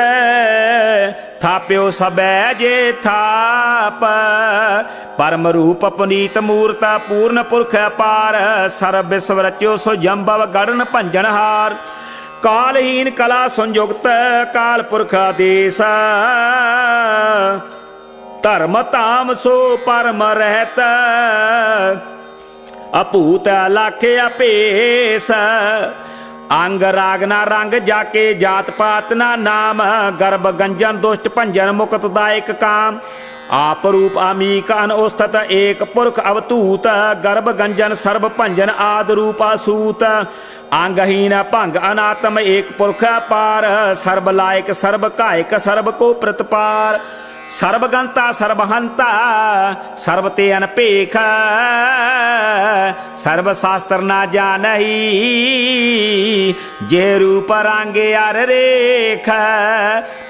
थाप्यो सबै जे थाप, परम रूप पुनीत मूरत पूर्ण पुरख अपार, सर्व विश्व रच्यो सो जंबव गढ़न भंजन हार, कालहीन कला संयुक्त काल पुरख आदेश, धर्म ताम सो परम रहत, अपूत लाखे अपेस, अंग राग ना रंग जाके जात पात ना नाम, गर्भ गंजन दुष्ट भंजन मुक्त दायक काम, आप रूप अमीक अनउस्थित एक पुरख अवतूत, गर्भ गंजन सर्व भंजन आद रूप असूत, अंगहीन भंग अनात्म एक पुरख अपार, सर्व लायक सर्व कायक सर्व को प्रतिपार, सर्वगंता सर्वहंता सर्वते अनपेख, सर्व शास्त्र ना जानही जे रूप रंगे अर रेख,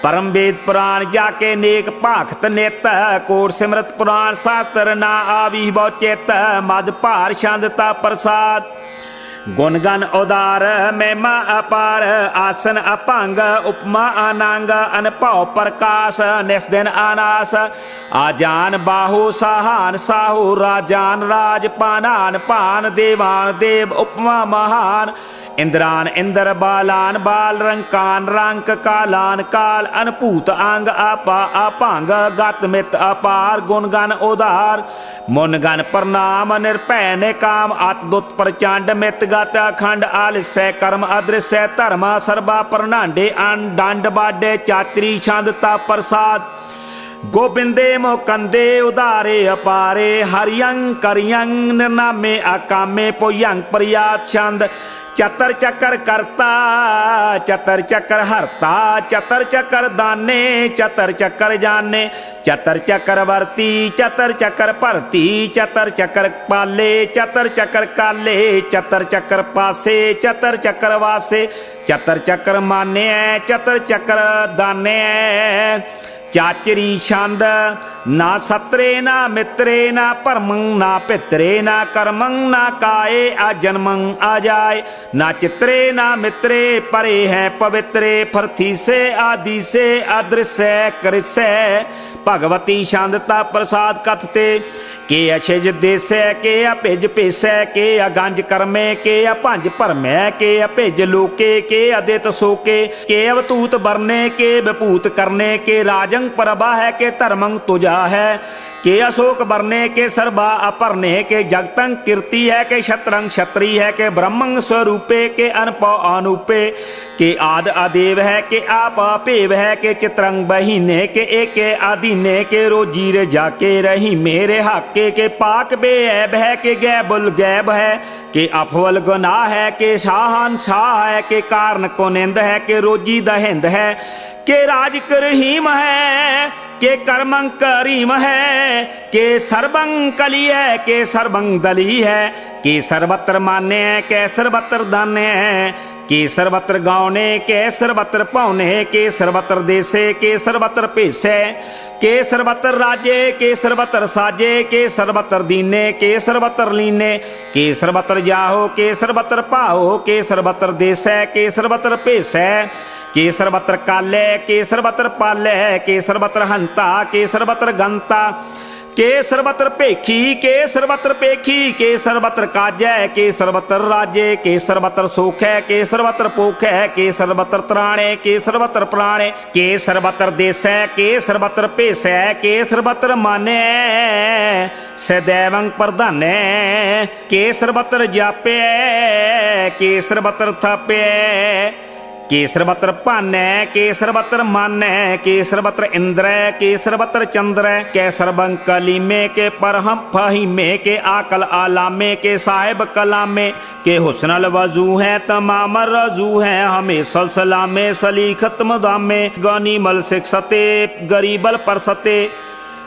परम वेद पुराण जाके नेक भाखत नित, कोट सिमरत पुराण शास्त्र ना आवी बहु चित, मद भार छंदता प्रसाद, गुणगन उदार महिमा अपार, आसन अपांग उपमा अनांग, अनभव प्रकाश निस्दिन अनास, आजान बाहु सहान साहु, राजान राज पानान पान, देवान देव उपमा महान, इंद्रान इंद्र बालान बाल, रंकान रंक कालान काल, अनभूत अंग आपा अपांग, गत मित अपार, गुणगन उदार, मुनगन प्रणाम निरभै निकाम, अतदुत प्रचंड मित गत अखंड, आलस्य कर्म अदृश्य धर्म, सर्वा प्रणांडे दंड बाडे, चातरी छंदता प्रसाद, गोबिंदे मोकंदे उदारे अपारे, हरियं करियं निर्नामे अकामे, पुयं प्रयात छंद, चतर चकर करता चतर चकर हरता, चतर चकर दाने चतर चकर जाने, चतर चकर वर्ती चतर चकर भरती, चतर चकर पाले चतर चकर काले, चतर चकर पासे चतर चकर वासे, चतर चकर माने चतर चकर दाने, चाचरी छंद ना सत्रे ना मित्रे ना परमं ना पितरे ना कर्मं ना काये आजन्मं आजाए, ना चित्रे ना मित्रे परे हैं पवित्रे, फरथी से आदि से अदृश्य कृष्य, भगवती शांतता प्रसाद कथते, के अछिज देसै के अभिज पेसै, के अगंज कर्मे के अपंज भरमै, के अभिज लोके के अदित सोके, के अवतूत बरने के विभूत करने, के राजंग प्रभा है के धर्मंग तुजा है, के अशोक बरने के सर्वा अपरने, के जगतंग कीर्ति है के क्षत्रंग क्षत्रि है, के ब्रह्मंग स्वरूपे के अनपौ अनुपे, के आद अदेव है के आप अपेव है, के चित्रंग बहीने के एक आदीने, के रोजीर जाके रही मेरे हाके, के पाक बेऐब है के गैबुल गैब है, कि अफवल गुनाह है, कि शाहनशाह है, कि कारण कुनिंद है, कि रोजी दहिंद है, के राज करहीम है, के कर्मं करीम है, के सर्वं कली है, के सर्वं दली है, के सर्वत्र मान्य है, के सर्वत्र दान्य है, के सर्वत्र गाउने, के सर्वत्र पाउने, के सर्वत्र देसे, के सर्वत्र भेसे, के सर्वत्र राजे, के सर्वत्र साजे, के सर्वत्र दीने, के सर्वत्र लीने, के सर्वत्र जाहो, के सर्वत्र पाहो, के सर्वत्र देसै, के सर्वत्र भेसै, के सर्वत्र काले, के सर्वत्र पाले, के सर्वत्र हंता, के सर्वत्र गंता, के सर्वत्र पेखी, के सर्वत्र पेखी, के सर्वत्र काजै, के सर्वत्र राजे, के सर्वत्र सुख है, के सर्वत्र पोख है, के सर्वत्र त्राणे, के सर्वत्र प्राणे, के सर्वत्र देसै, के सर्वत्र भेसै, के सर्वत्र माने, सदैवं प्रधाने, के सर्वत्र जापे, के सर्वत्र थपे, के सर्वत्र भानै, के सर्वत्र मानै, के सर्वत्र इंद्र, के सर्वत्र चंद्र, के सर्वं कलीमे, के परहम फहीमे, के आकल आलामे, के साहिब कलामे, के हुस्नल वजू है, तमाम रजू है, हमें सलसलामे सलीखत मदामे, गनीमल सिक्सते गरीबल परसते,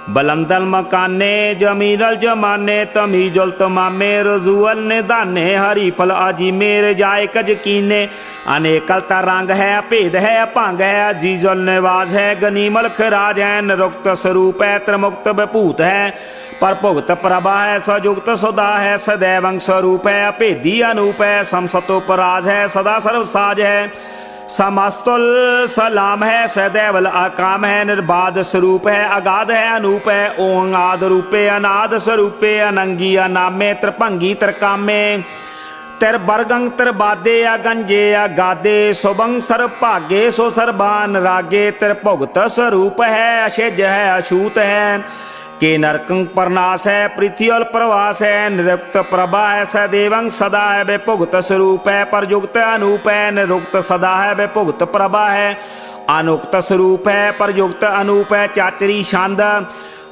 बलंदल मकाने जमीरल जमाने, तमीजुल तमामे रजूअल निदाने, हरी फल आजी मेरे जाए कज कीने, अनेकलता रंग है, भेद है, भंग है, अजीजुल निवाज है, गनीमल खराज है, निरुक्त स्वरूप है, त्रिमुक्त विभूत है, पर भुगत प्रभा है, सयुक्त सुधा है, सदैवं स्वरूप है, अभेदी अनूप है, समसतो पराज है, सदा सर्वसाज है, समस्तुल सलाम है, सदैवल अकाम है, निर्बाध स्वरूप है, अगाध है, अनूप है, ओंगाद रूपे, अनाद स्वरूपे, अनंगी अनामे, त्रिभंगी त्रिकामे, तिर बरगंग तिर बादे अगंजे अगादे, सुबंग सर भागे सो सरबान रागे, तिर भुगत स्वरूप है, अशेज है, अछूत है, के नरकं परनाश है, पृथ्वील प्रवास है, निरुक्त प्रभा है, सदैवं सदा है, बेभुगत स्वरूप है, परयुक्त अनूप है, निरुक्त सदा है, बेभुगत प्रभा है, अनुक्त स्वरूप है, परयुक्त अनूप है, चाचरी छंद,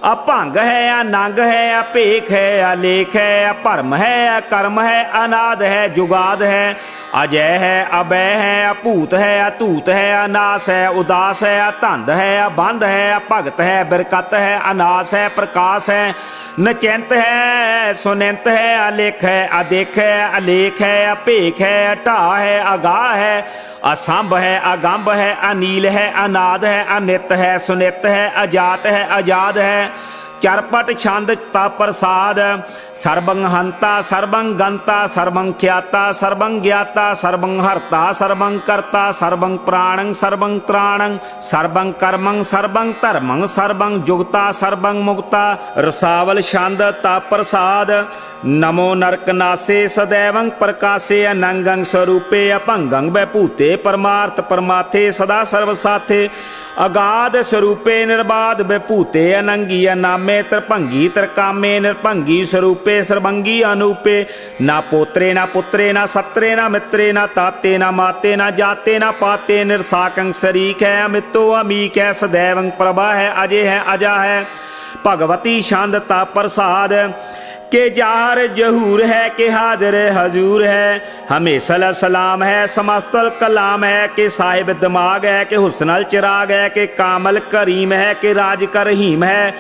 अभंग है, अनंग है, अभेख है, अलेख है, अभरम है, अकर्म है, अनाद है, जुगाद है, अजय है, अभय है, अभूत है, अतूत है, अनास है, उदास है, अतंद है, अबंध है, अभगत है, बिरकत है, अनास है, प्रकाश है, नचिंत है, सुनिंत है, अलेख है, अदेख है, अलेख है, अभेख है, अटा है, अगाह है, असंभ है, अगंभ है, अनील है, अनाद है, अनित है, सुनित है, अजात है, आजाद है, चरपट छंद प्रसाद, सर्वं हंता, सर्वं गंता, सर्वं ख्याता, सर्वं ज्ञाता, सर्वं हर्ता, सर्वं कर्ता, सर्वं प्राणं, सर्वं त्राणं, सर्वं कर्मं, सर्वं धर्मं, सर्वं जुगता, सर्वं मुक्ता, रसावल छंद प्रसाद, नमो नरकनासे सदैवं प्रकाशे, अनंगं स्वरूपे, अभंगं वैभूते, परमार्थ परमाथे, सदा सर्वसाथे, अगाध स्वरूपे, निर्बाध विभूते, अनंगी अनामे, त्रिभंगी त्रिकामे, निर्भंगी स्वरूपे, सर्वंगी अनूपे, ना पोत्रे ना पुत्रे ना सत्रे ना मित्रे ना ताते ना माते ना जाते ना पाते, निर्साकं शरीक है, अमितो अमीक है, सदैवं प्रभा है, अजय है, अजा है, भगवती शांतता प्रसाद, के जाहर जहूर है, के हाजिर हजूर है, हमेशा सलाम है, समस्तल कलाम है, के साहिब दिमाग है, के हुस्नल चिराग है, के कामल करीम है, के राज कर रहीम है,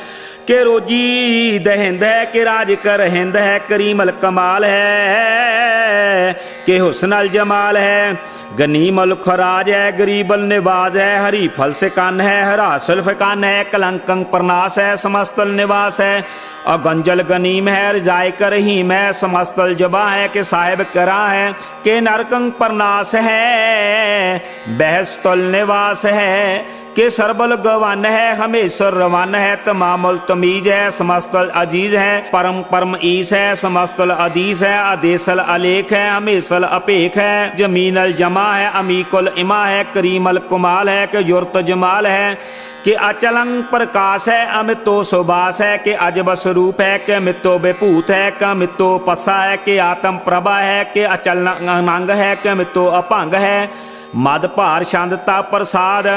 के रोजी दहिंद है, के राज कर हिंद है, करीमल कमाल है, के हुस्नल जमाल है, गनीमल खराज है, गरीबल निवाज है, हरी फल से कान है, हरासल फिकान है, कलंकं प्रनाश है, समस्तल निवास है, अगंजल गनीम है, रजाय कर रहीम है, समस्तल जबा है, के साहिब करा है, के नरकं प्रनाश है, बहस्तुल निवास है, के सरबल गवान है, हमेश्वर रवान है, तमामुल तमीज है, समस्तल अजीज है, परम परम ईस है, समस्तल अदीस है, अदेसल अलेख है, हमेशल अपेख है, जमीनल जमा है, अमीकुल इमा है, करीमल कुमाल है, के जुर्त जमाल है, कि अचलं प्रकाश है, अमितो सुबास है, कि अजब स्वरूप है, कि अमितो विभूत है, कि अमितो पसा है, कि आत्म प्रभा है, कि अचल अनंग है, कि अमितो अभंग है, मद भार शांतता प्रसाद,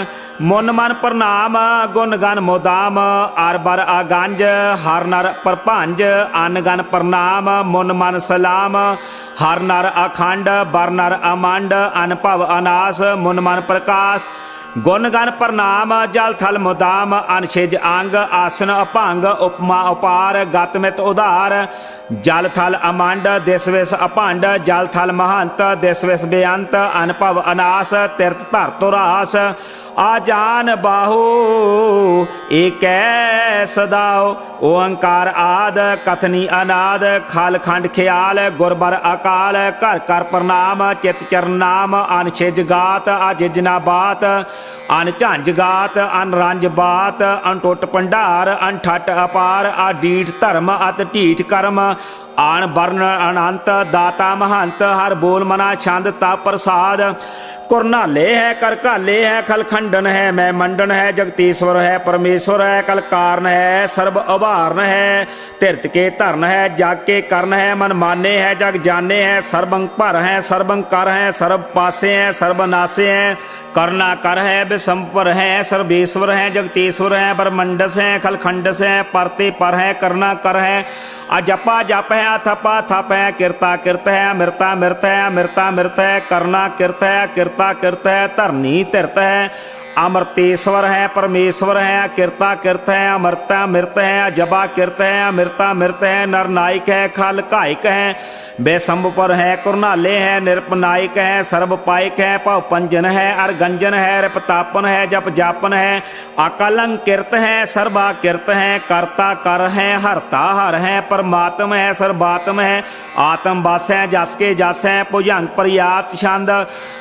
मुन मन प्रणाम, गुण गन मुदाम, अरबर अगंज, हर नर प्रभंज, अन गन प्रणाम, मुन मन सलाम, हर नर अखंड बर नर अमंड अनभव अनास मुन मन प्रकाश गुण गण प्रणाम जल थल मुदाम अनछिज अंग आसन अभंग उपमा उपार गतमित उधार जल थल अमंड दिस विस अभंड जल थल महंत दिस विस बेअंत अनभव अनास तीर्थ धर तुरास आजान बाहु एक सदाओ ओंकार आद कथनी अनाद खल खंड ख्याल गुरबर अकाल घर कर प्रणाम चित चरण नाम अनछिज गात अजिजना बात अन झंझ गात अन रंज बात अनटुट भंडार अनठट अपार अडीठ धर्म अत ढीठ कर्म आन वर्ण अनंत दाता महंत हर बोल मना छंद ता प्रसाद कुरनाले है कर काले है खल खंडन है मैं मंडन है जगतीश्वर है परमेश्वर है कल कारण है सर्व अभारण है तीर्थ के धरन है जग के कर्ण है मन माने है जग जाने है सर्वंग पर है सर्वंग कर है सर्व पासे है सर्वनाशे है करना कर है विषंपर है सर्वेश्वर है जगतीश्वर है ब्रह्मंडस है खल खंडस है परते पर है करना कर है अजपा जप है अथपा थप है किरता किरत है अमृता मृत है अमृता मृत है करना किरत है किरता किरत है धरनी तीर्थ है अमृतेश्वर है परमेश्वर है किरता किरत है अमृता मृत है अजबा किरत है अमृता मृत है नरनायक है खल कायक है बेसंभपुर है कुरनाले है निरपनायक है सर्वपायक है भव पंजन है अरगंजन है रिपतापन है जप जापन है अकलंकित है सर्वाकिरत है कर्ता कर है हरता हर है परमात्म है सर्वात्म है आत्म बस है जस के जस है भुजंग प्रयात छंद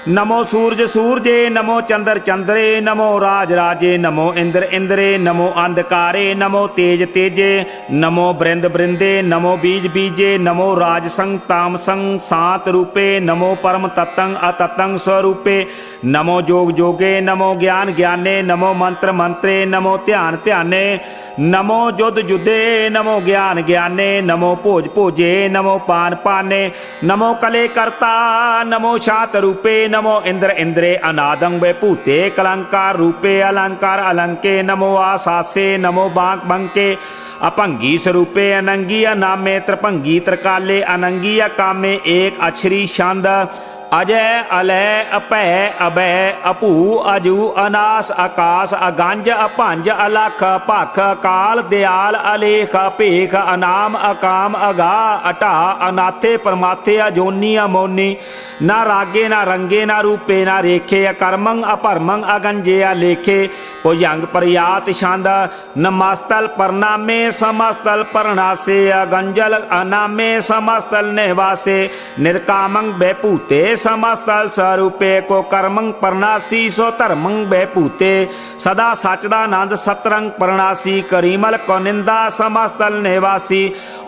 नमो सूरज सूरजे नमो चंद्र चंद्रे नमो राज राजे नमो इंद्र इंद्रे नमो अंधकारे नमो तेज तेजे नमो बृंद बृंदे नमो बीज बीजे नमो राजसंग तामसंग सात रूपे नमो परम तत्तंग अतत्तंग स्वरूपे नमो जोग जोगे नमो ज्ञान ज्ञाने नमो मंत्र मंत्रे नमो ध्यान ध्याने नमो जुद जुदे नमो ज्ञान ज्ञाने नमो भोज भोजे नमो पान पाने नमो कले करता नमो शात रूपे नमो इंद्र इंद्रे अनादंग वे भूते कलंकार रूपे अलंकार अलंके नमो आसासे नमो बांक बंके अपंगी स्वरूपे अनंगी अनामे त्रिभंगी त्रिकाले अनंगी अकामे एक अक्षरी छंद अजय अलय अपय अभय अपू अजू अनास आकाश अगंज अपंज अलख भख काल दयाल अलेख अपेख अनाम अकाम अगा अटा अनाथे परमाथे अजोनी अमोनी ना रागे ना रंगे ना रूपे ना रेखे अकर्मंग अपरमंग अगंजे अलेखे भुजंग प्रयात छंद नमस्तल परनामे समस्तल परनासे अगंजल अनामे समस्तल निवासे निर्कामंग बेपूते समस्तल स्वरूपे को कर्मंग परनासी सो धर्मंग बेपूते सदा सचदानंद सतरंग परनासी करीमल को निंदा समस्तल निवासी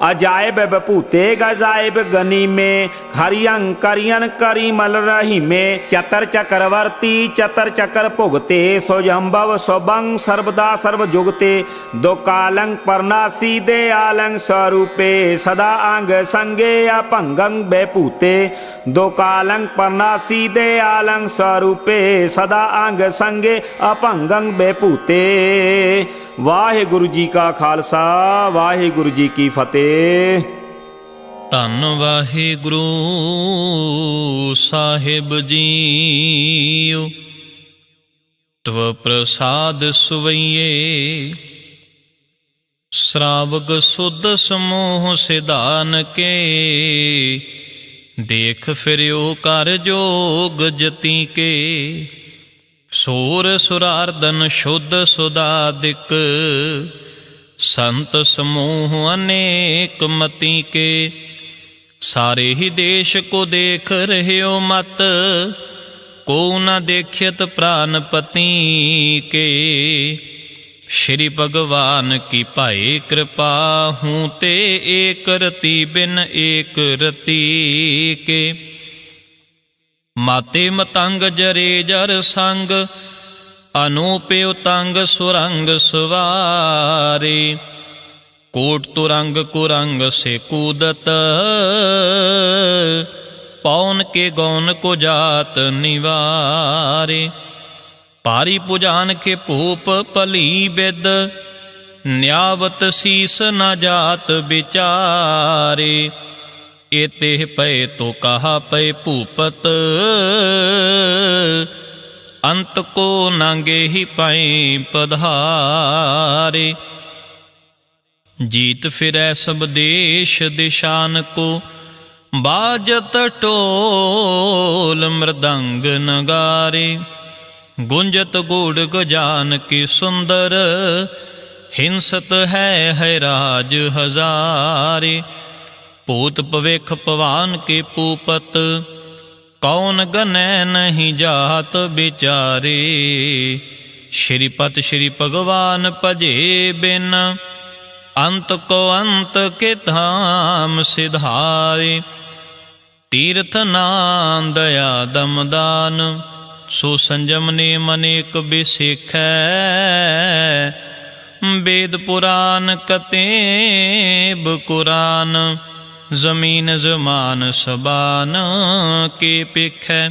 अजायब बपूते गजायब गनी में हरियंग करियन करीमल रही में चतर चक्रवर्ती चतर चक्र भुगते सोजम्भव स्वभंग सर्वदा सर्व जुगते दो कालंग परनासी दे आलंग स्वरूपे सदा अंग संगे अपंगंग बेपूते दो कालंग परनासी दे आलंग स्वरूपे सदा अंग संगे अपंगंग बेपूते। वाहिगुरु जी का खालसा वाहिगुरु जी की फतेह। ਧੰਨ ਵਾਹਿਗੁਰੂ ਸਾਹਿਬ ਜੀਓ ਤਵ ਪ੍ਰਸਾਦ ਸੁਵਈਏ श्रावक सुध समूह सिधान के देख फिरियो कर जोग जती के सोर सुरार्दन शुद्ध सुदादिक संत समूह अनेक मती के सारे ही देश को देख रहे हो मत को न देखियत प्राणपति के श्री भगवान की पाए कृपा हूँ ते एक रति बिन एक रति के माते मतंग जरे जर संग अनूपे उतंग सुरंग सवारे कोट तुरंग कुरंग से कूदत पौन के गौन को जात निवारे पारी पुजान के भूप पली बिद न्यावत शीस न जात बिचारे एतेह पए तो कहा पए भूपत, अंत को नांगे ही पाए पधारे। जीत फिरै सब देश दिशान को, बाजत टोल मृदंग नगारे। गुंजत गुड़ गजान की सुंदर, हिंसत है राज हजारे। भूत भविख पवान के पूपत, कौन गनै नहीं जात बिचारे। श्रीपत श्री भगवान भजे बिन, अंत को अंत के धाम सिधारे। तीर्थ नाम दया दमदान, सो संजम ने मनेक बिसिखै। वेद पुराण कतेब कुरान, जमीन जमान सबान के पिखै।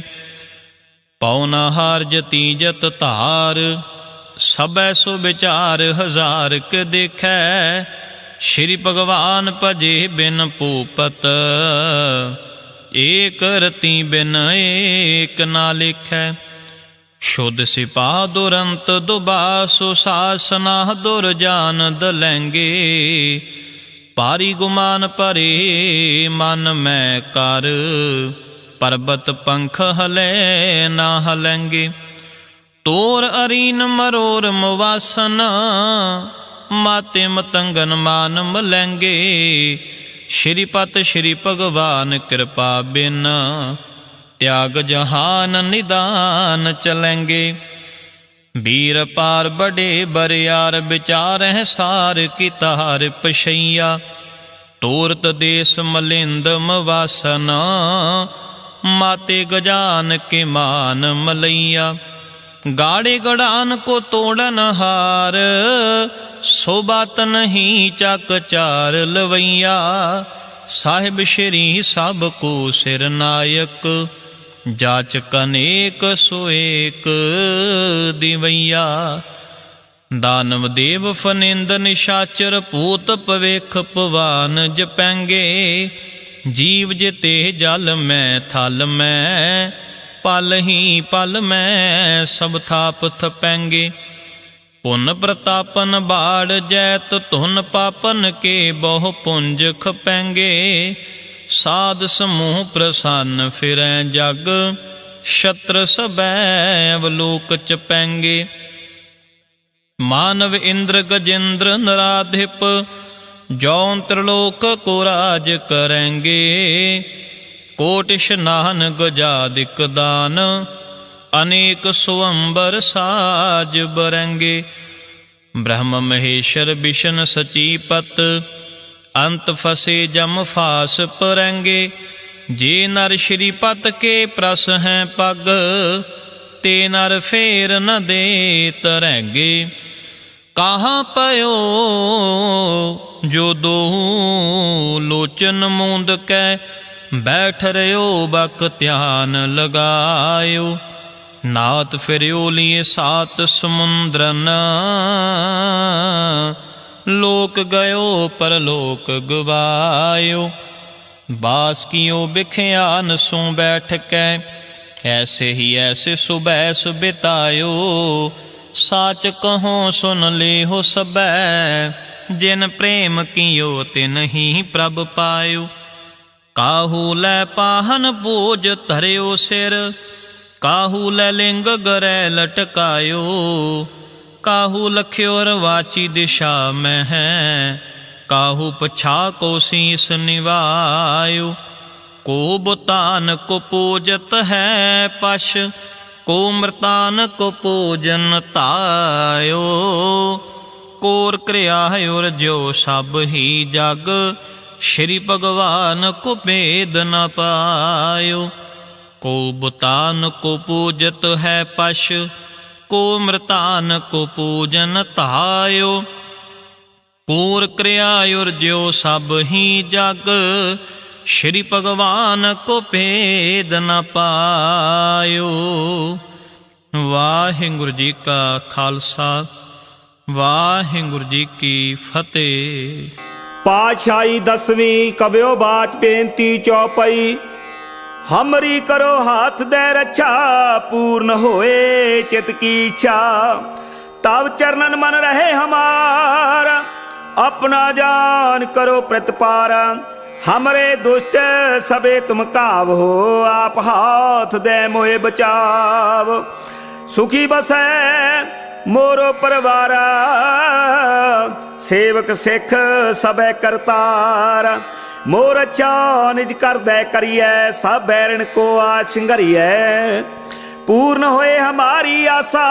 पौना हार जती जत धार, सबै सो विचार हजार के देखै। श्री भगवान भजे बिन भूपत, एक रति बिन एक ना लिखै। शुद्ध सिपा दुरंत दुबासु, सासना दुरजान दलैंगे। पारी गुमान परे मन मैं कर, पर्वत पंख हले ना हलेंगे। तोर अरीन मरोर मुवासन, माते मतंगन मान मलैंगे। श्रीपत श्री भगवान कृपा बिन, त्याग जहान निदान चलेंगे। वीर पार बड़े बरियार, विचार है सार की तार पशैया। तोरत देश मलिंद मवासन, माते गजान के मान मलैया। गाड़े गड़ान को तोड़न हार, सो बात नहीं चक चार लवैया। साहिब श्री सब को सिर नायक, जाचक अनेक सो एक दिवैया। दानव देव फनिंद निशाचर, पूत पवेख पवान जपैंगे। जीव जिते जल में थल में, पल ही पल में सब थाप थपेंगे। पुन प्रतापन बाढ़ जैत, धुन पापन के बहु पुंज खपेंगे। साध समूह प्रसन्न फिरै जग, शत्र सबै अवलोक चपैंगे। मानव इंद्र गजेंद्र नराधिप, जौन त्रिलोक को राज करेंगे। कोटि स्नान गजादिक दान, अनेक स्वंबर साज बरेंगे। ब्रह्म महेश्वर विष्णु सचीपत, अंत फसे जम फास परेंगे। जे नर श्रीपत के प्रस हैं पग, ते नर फेर न दे तरेंगे। कहाँ पयो जो दो लोचन मूंद कै, बैठ रहो बक ध्यान लगायो। नाथ फिरियो लिए सात समुद्रन, लोक गयो परलोक गवायो। बास कियो बिख्यान सो बैठ कै, ऐसे ही ऐसे सुबैस बितायो। साच कहो सुन ले हो सबै, जिन प्रेम कियो तिन ही प्रभ पायो। काहू लै पाहन बोझ धरियो सिर, काहू लै लिंग गरै लटकायो। काहू लख्यो रवाची दिशा में है, काहू पछा को शीस निवायो। को बुतान को पूजत है पश, को मृतान को पूजन तायो। कोर क्रिया और जो सब ही जग, श्री भगवान को भेद न पायो। को बुतान को पूजत है पश, को मृतान को पूजन तायो। कोर क्रिया और जो सब ही जग, श्री भगवान को भेद न पायो। वाहिगुरु जी का खालसा, वाहिगुरु जी की फतेह। पातशाही 10वीं कब्यो बाच बेनती चौपई। हमरी करो हाथ दे रक्षा, पूर्ण होए चित की इच्छा। तब चरणन मन रहे हमारा, अपना जान करो प्रतिपार। हमरे दुष्ट सबे तुम काव हो, आप हाथ दे मोहे बचाव। सुखी बसै मोरो परवारा, सेवक सिख सबे करतार। मोर अच्छा निज कर दे करिए, सब बैरन को आज संघरिए। पूर्ण होए हमारी आशा,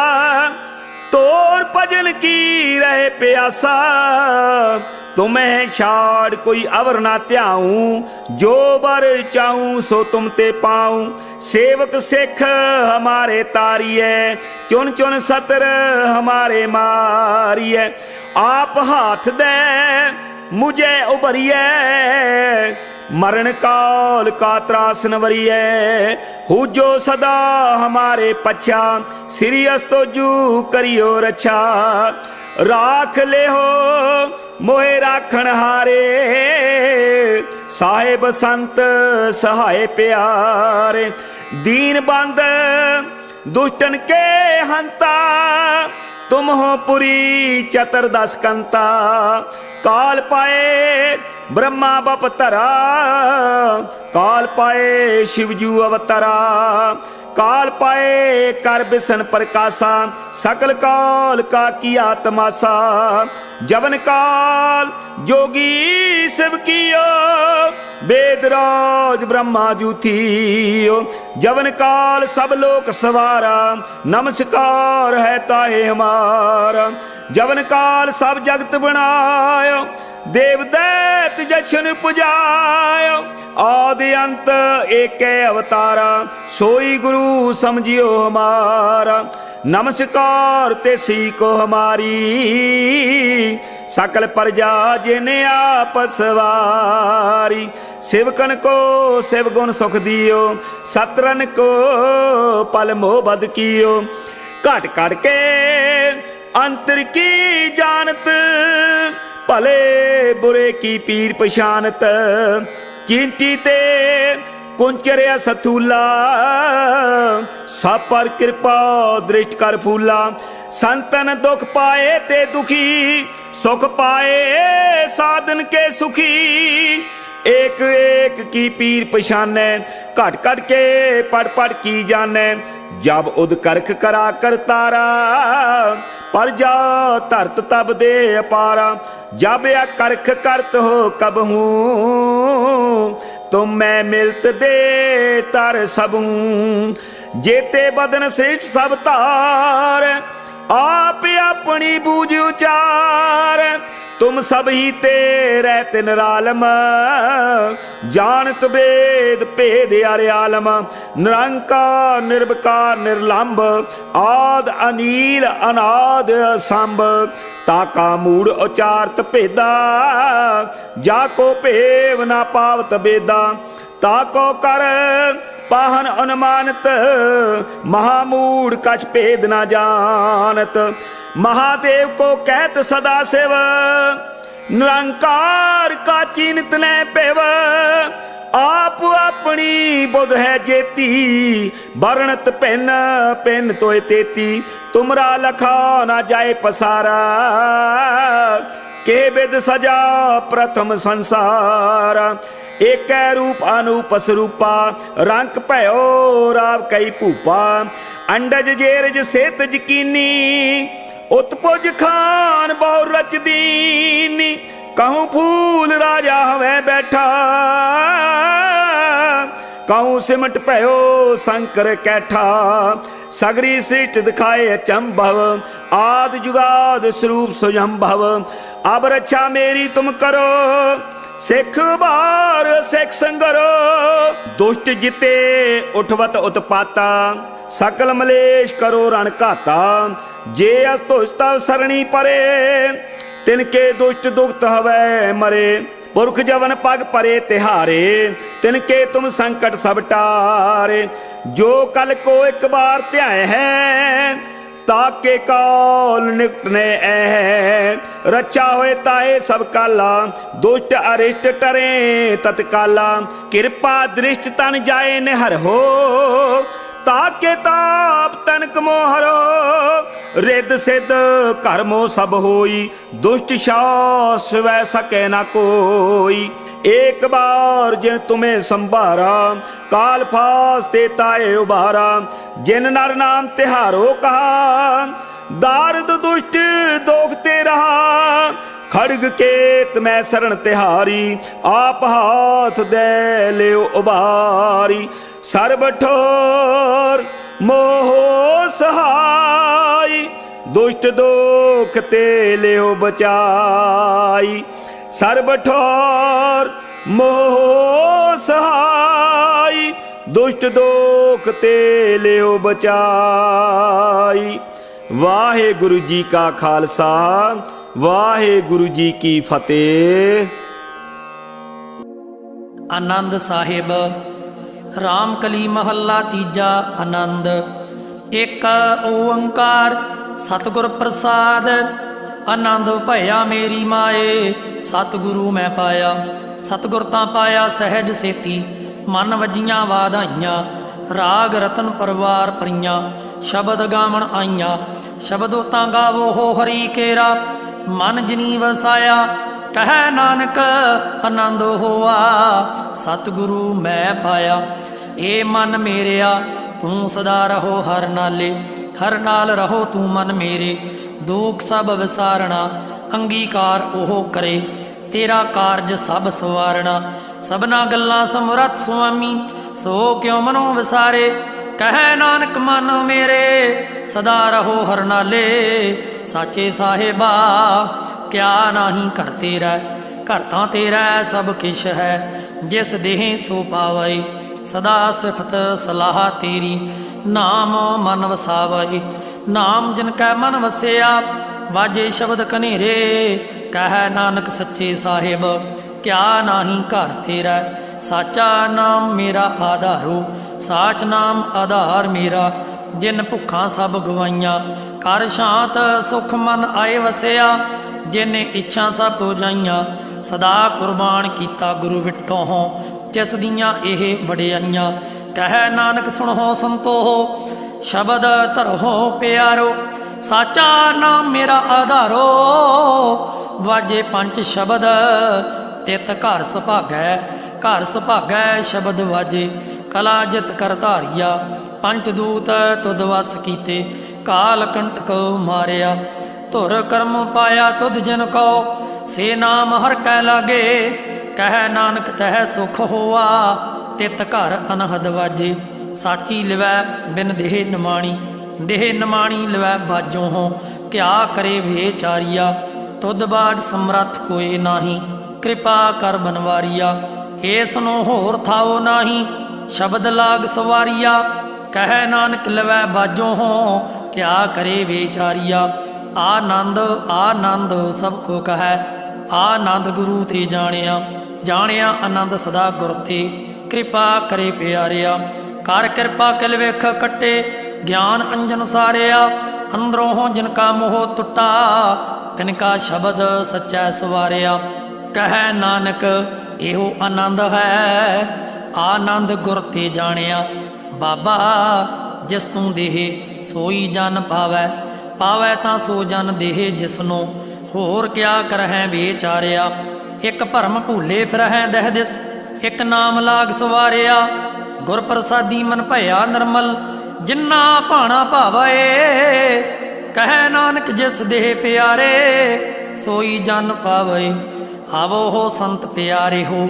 तोर भजन की रहे प्यासा। तुम्हें छाड़ कोई अवर ना त्याऊं, जो बर चाहूं सो तुम ते पाऊं। सेवक सिख हमारे तारिए, चुन चुन सतर हमारे मारिए। आप हाथ दे मुझे उबरिए, मरण काल का त्रास नवरिए। हो जो सदा हमारे पछा, श्री अस्तोजू करियो रक्षा। राख ले हो मोहे राखण हारे, साहेब संत सहाय प्यारे। दीन बंद दुष्टन के हंता, तुम हो पुरी चतुर्दश कंता। काल पाए ब्रह्मा बपतरा, काल पाए शिवजू अवतरा। काल पाए कर बिसन प्रकाशा, सकल काल का किया तमाशा। जवन काल जोगी शिव कियो, वेदराज ब्रह्मा जूथियो। जवन काल सब लोक सवारा, नमस्कार है ताहे हमारा। जवन काल सब जगत बनायो, देव दैत जछन पुजायो। आदि अंत एक अवतारा, सोई गुरु समझियो हमारा। नमस्कार तेसी को हमारी, सकल प्रजा जिने आप सवारी। शिवकन को शिव गुण सुख दियो, सतरन को पल मोह बद कियो। घट घट के अंतर की जानत, भले बुरे की पीर पछानत। चिंटी ते कुंचरिया सथूला, सब पर कृपा दृष्ट कर फूला। संतन दुख पाए ते दुखी, सुख पाए साधन के सुखी। एक एक की पीर पछाने, घट घट के पढ़ पढ़ की जाने। जब उद करख करा कर तारा, पर जा धरत तब दे अपारा। जब या करख करत हो कब हूँ, तुम मैं मिलत दे तर सब हूँ। जेते बदन श्रेष्ठ सब तार, आप अपनी बूझ उचार। तुम सब ही तेरे तिन रालम, जानत वेद भेद अरियालम। निरंकार निर्विकार निर्लंब, आद अनील अनाद संभ। ताका मूड उचारत भेदा, जाको भेव ना पावत बेदा। ताको कर पाहन अनुमानत, महामूड कछ भेद ना जानत। महादेव को कहत सदा शिव, निरंकार का चिन्त न पेव। आप अपनी बुध है जेती, वर्णत पेन पेन तोय तेती। तुमरा लखा ना जाए पसारा, के विद सजा प्रथम संसार। एक रूप अनूप स्वरूपा, रंग भयो राव कई भूपा। अंडज जेरज सेत यकीनी, उत्पुज खान बहु रच दीनी। कहूँ फूल राजा हमें बैठा, कहूँ सिमट भयो शंकर कैठा। सगरी सृष्टि दिखाए अचंभव, आद जुगाद स्वरूप स्वयंभव। अब रक्षा मेरी तुम करो, सिख बार सिख संगरो। दुष्ट जिते उठवत उत्पाता, सकल मलेश करो रण घाता। जे अस्तुष्ट सरणी परे, तिनके दुष्ट दुखत हवै मरे। पुरख जवन पग परे तिहारे, तिनके तुम संकट सब टारे। जो कल को एक बार ध्याय है, ताके काल निकटने है। रचा होए ताए सब काला, दुष्ट अरिष्ट टरे तत्काला। कृपा दृष्ट तन जाए निहर हो, ताके ताप तनक मोहरो। रिद सिद्ध कर्मो सब होई, दुष्ट शास वै सके न कोई। एक बार जिन तुम्हें संभारा, काल फास ते ताए उबारा। जिन नर नाम तिहारो कहा, दारद दुष्ट दोखते रहा। खड़ग केत मैं शरण तिहारी, आप हाथ दे ले उबारी। सर्ब ठोर मोह सहाय, दुष्ट दोख ते ले बचाई। सर्ब ठोर मोह सहाय, दुष्ट दोख ते ले बचाई। वाहेगुरु जी का खालसा, वाहेगुरु जी की फतेह। आनंद साहिब रामकली महला तीजा। आनंद एक ओंकार सतगुर प्रसाद। आनंद भया मेरी माए, सतगुरु मैं पाया। सतगुर तां पाया सहज सेती, मन वजियां वाधाइयां। राग रतन परवार परियां, शबद गावण आईयां। शबदो तां गावो हो हरि केरा, मन जिनी वसाया। कह नानक आनंद होआ, सतगुरु मैं पाया। ए मन मेरिया तू सदा रहो हर नाले, हर नाल रहो तू मन मेरे। दुख सब विसारना, अंगीकार ओह करे। तेरा कारज सब सवारना, सबना गल्लां समरथ सुआमी। सो क्यों मनो विसारे, कह नानक मन मेरे। सदा रहो हर नाले, साचे साहिबा क्या नाही घर तेरा। घर तां तेरा सब किश है, जिस देह सो पावै। सदा सिफत सलाह तेरी, नाम मन वसावै। नाम जिनकै मन वसिया, वाजे शब्द कनेरे। कह नानक सच्चे साहिब क्या नाही घर तेरा। साचा नाम मेरा आधारो, साच नाम आधार मेरा। जिन भुखां सब गवाइयां, कर शांत सुख मन आए वसिया। जिन इच्छा सब पुजाइयां, सदा कुर्बान कीता गुरु विठों। जिस दियां एह वडियाइयां, कह नानक सुणो संतो। शबद धरो प्यारो, साचा नाम मेरा आधारो। वाजे पंच शबद तित घर सुभागै। घर सुभागै शबद वाजे, कला जित कर धारिया। पंचदूत तुद वस कीते, काल कंटक मारिया। धुर कर्म पाया तुद जिन को, से नाम हर कै लागे। कह नानक तह सुख होआ, तित घर अनहद वाजे। साची लिवै बिन देह नमाणी, देह नमाणी लिवै बाजों हो। क्या करे बेचारिया, तुद बाज समरथ कोई नाही। कृपा कर बनवारिया, ऐसनो होर थाओ नाही। शब्द लाग सवारिया, कह नानक लिवै बाजों हो। क्या करे बेचारिया, आनंद आनंद सब को कहे। आनंद गुरु ते जानिया, जानिया आनंद सदा गुर ते। कृपा करे प्यारिया, कर कृपा किल वेख कट्टे। ज्ञान अंजन सारिया, अंदरों हो जिनका मोह टुटा। तिनका शब्द सच्चा सवारिया। कह नानक एहो आनंद है, आनंद गुर ते जानिया। बाबा जिस तू देह सोई जन पावै। पावै तां सो जन देह जिसनों, होर क्या करहैं बेचारिया। एक भरम भूले फिरहैं दह दिस, एक नाम लाग सवारिया। गुर प्रसादी मन भया निर्मल, जिन्ना भाणा भावै। कह नानक जिस देह प्यारे, सोई जन पावै। आवो हो संत प्यारे हो,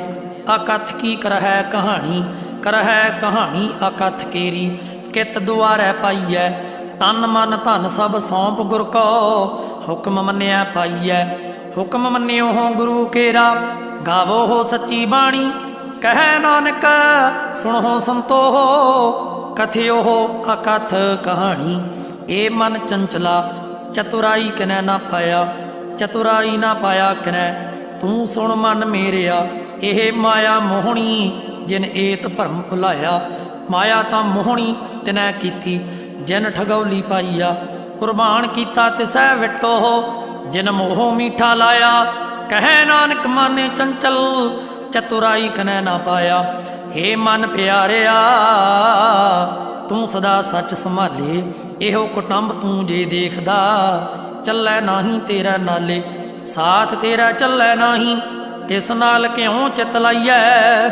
अकथ की करहै कहानी। करहै कहानी अकथ केरी, कित दुआरै पाईऐ। तन मन धन सब सौंप गुर को, हुक्म मन्निया पाईऐ। हुक्म मन्नियो हो गुरु केरा, गावो हो सच्ची बाणी। कह नानक सुनो संतो हो, कथियो हो अकथ कहानी। ए मन चंचला चतुराई किनै ना पाया। चतुराई ना पाया किनै, तू सुन मन मेरिया। एह माया मोहनी, जिन एत भरम भुलाया। माया तां मोहनी तिनै कीती, जिन ठगौली पाईया। कुर्बान कीता तिसै विटो, ਜਿਨ ਮੋਹ ਮੀਠਾ ਲਾਇਆ, ਕਹੈ ਨਾਨਕ ਮਾਨੇ ਚੰਚਲ, ਚਤੁਰਾਈ ਕਨੈ ਨਾ ਪਾਇਆ। ਏ ਮਨ ਪਿਆਰਿਆ ਤੂੰ ਸਦਾ ਸੱਚ ਸੰਭਾਲੇ, ਇਹੋ ਕੁਟੰਬ ਤੂੰ ਜੇ ਦੇਖਦਾ, ਚੱਲੈ ਨਾਹੀਂ ਤੇਰਾ ਨਾਲੇ। ਸਾਥ ਤੇਰਾ ਚੱਲੈ ਨਾਹੀਂ, ਤਿਸ ਨਾਲ ਕਿਉਂ ਚਿਤ ਲਾਈਐ,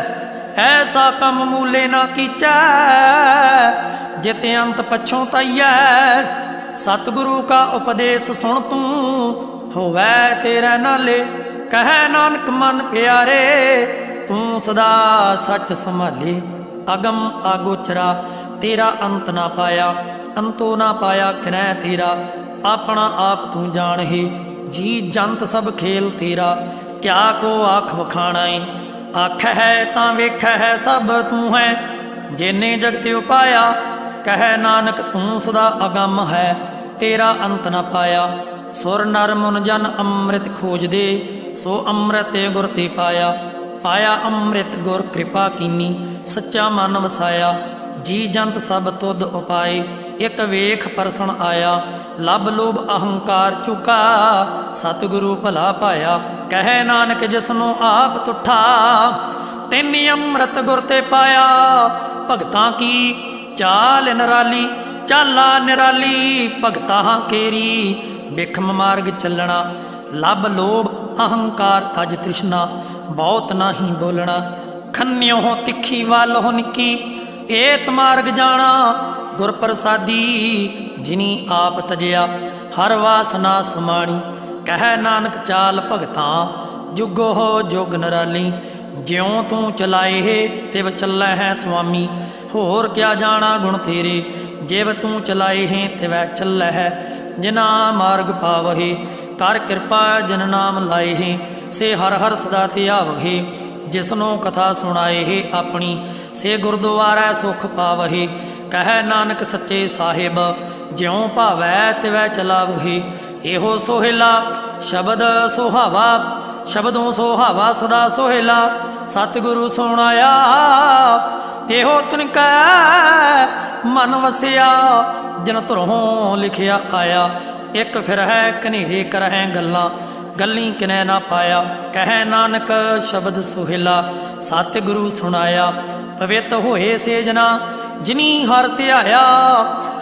ਐਸਾ ਕੰਮ ਮੂਲੇ ਨਾ ਕੀਚੈ, ਜਿਤ ਅੰਤ ਪਛੋਂ ਤਾਈਐ। ਸਤਿਗੁਰੂ ਕਾ ਉਪਦੇਸ਼ ਸੁਣ ਤੂੰ, ਹੋਵੈ ਤੇਰੇ ਨਾਲੇ, ਕਹੈ ਨਾਨਕ ਮਨ ਪਿਆਰੇ, ਤੂੰ ਸਦਾ ਸੱਚ ਸੰਭਾਲੇ। ਅਗਮ ਆਗੋਚਰਾ ਤੇਰਾ ਅੰਤ ਨਾ ਪਾਇਆ, ਅੰਤੋ ਨਾ ਪਾਇਆ ਕਿਨੈ ਤੇਰਾ। ਆਪਣਾ ਆਪ ਤੂੰ ਜਾਣਹਿ, ਜੀ ਜੰਤ ਸਭ ਖੇਲ ਤੇਰਾ। ਕਿਆ ਕੋ ਆਖ ਵਖਾਣਾ ਏ, ਆਖੈ ਹੈ ਤਾਂ ਵੇਖੈ ਹੈ ਸਭ ਤੂੰ ਹੈ। ਜਿਨੇ ਜਗਤ ਉਪਾਇਆ, ਕਹੈ ਨਾਨਕ ਤੂੰ ਸਦਾ ਅਗੰਮ ਹੈ, ਤੇਰਾ ਅੰਤ ਨਾ ਪਾਇਆ। ਸੁਰ ਨਰ ਮੁਨ ਜਨ ਅੰਮ੍ਰਿਤ ਖੋਜਦੇ, ਸੋ ਅੰਮ੍ਰਿਤ ਗੁਰ ਤੇ ਪਾਇਆ। ਪਾਇਆ ਅੰਮ੍ਰਿਤ ਗੁਰ ਕਿਰਪਾ ਕੀਨੀ, ਸੱਚਾ ਮਨ ਵਸਾਇਆ। ਜੀ ਜੰਤ ਸਭ ਤੁਧ ਉਪਾਏ, ਇਕ ਵੇਖ ਪਰਸਣ ਆਇਆ। ਲਬ ਲੋਭ ਅਹੰਕਾਰ ਚੁਕਾ, ਸਤਿਗੁਰੂ ਭਲਾ ਪਾਇਆ। ਕਹੈ ਨਾਨਕ ਜਿਸਨੂੰ ਆਪ ਤੁਠਾ, ਤੈਨੀ ਅੰਮ੍ਰਿਤ ਗੁਰ ਤੇ ਪਾਇਆ। ਭਗਤਾਂ ਕੀ ਚਾਲ ਨਿਰਾਲੀ, ਚਾਲਾ ਨਿਰਾਲੀ, ਭਗਤਾਂ ਕੇਰੀ ਬਿਖਮ ਮਾਰਗ ਚੱਲਣਾ। ਲਬ ਲੋਭ ਅਹੰਕਾਰ ਤਜ ਤ੍ਰਿਸ਼ਨਾ, ਬਹੁਤ ਨਾਹੀਂ ਬੋਲਣਾ। ਖੰਨਿਓ ਤਿੱਖੀ ਵੱਲ ਹੋ ਨਿੱਕੀ, ਏਤ ਮਾਰਗ ਜਾਣਾ। ਗੁਰ ਪ੍ਰਸਾਦੀ ਜਿਨੀ ਆਪ ਤਜਿਆ, ਹਰ ਵਾਸਨਾ ਸਮਾਣੀ। ਕਹਿ ਨਾਨਕ ਚਾਲ ਭਗਤਾਂ, ਜੁਗੋ ਹੋ ਜੁਗ ਨਰਾਲੀ। ਜਿਉ ਤੂੰ ਚਲਾਏ ਤਿਵ ਚੱਲੈ ਹੈ ਸੁਆਮੀ, ਹੋਰ ਕਿਆ ਜਾਣਾ ਗੁਣ ਤੇਰੇ। ਜਿਵ ਤੂੰ ਚਲਾਏ ਹੈ ਤਿਵੈ ਚੱਲੈ ਹੈ, ਜਿਨਾ ਮਾਰਗ ਪਾਵਹਿ। ਕਰ ਕਿਰਪਾ ਜਿਨ ਨਾਮ ਲਾਏ ਹੈ, ਸੇ ਹਰ ਹਰ ਸਦਾ ਧਿਆਵਹਿ। ਜਿਸਨੂੰ ਕਥਾ ਸੁਣਾਏ ਹੈ ਆਪਣੀ, ਸੇ ਗੁਰਦੁਆਰੈ ਸੁਖ ਪਾਵਹਿ। ਕਹਿ ਨਾਨਕ ਸੱਚੇ ਸਾਹਿਬ, ਜਿਉ ਭਾਵੈ ਤਿਵੈ ਚਲਾਵਹਿ। ਇਹੋ ਸੋਹਿਲਾ ਸ਼ਬਦ ਸੁਹਾਵਾ, ਸ਼ਬਦੋਂ ਸੁਹਾਵਾ ਸਦਾ ਸੋਹਿਲਾ। ਸਤਿਗੁਰੂ ਸੁਣਾਇਆ ਇਹੋ ਤਿਨ ਕੈ ਮਨ ਵਸਿਆ, ਜਿਨ ਧੁਰੋਂ ਲਿਖਿਆ ਆਇਆ। ਇੱਕ ਫਿਰ ਹੈ ਕਨੇਰੇ ਕਰਹਿ ਗੱਲਾਂ, ਗੱਲੀ ਕਿਨੈ ਨਾ ਪਾਇਆ। ਕਹਿ ਨਾਨਕ ਸ਼ਬਦ ਸੁਹਿਲਾ, ਸਤਿਗੁਰੂ ਸੁਣਾਇਆ। ਪਵਿੱਤ ਹੋਏ ਸੇ ਜਨਾ, ਜਿਨੀ ਹਰ ਧਿਆਇਆ।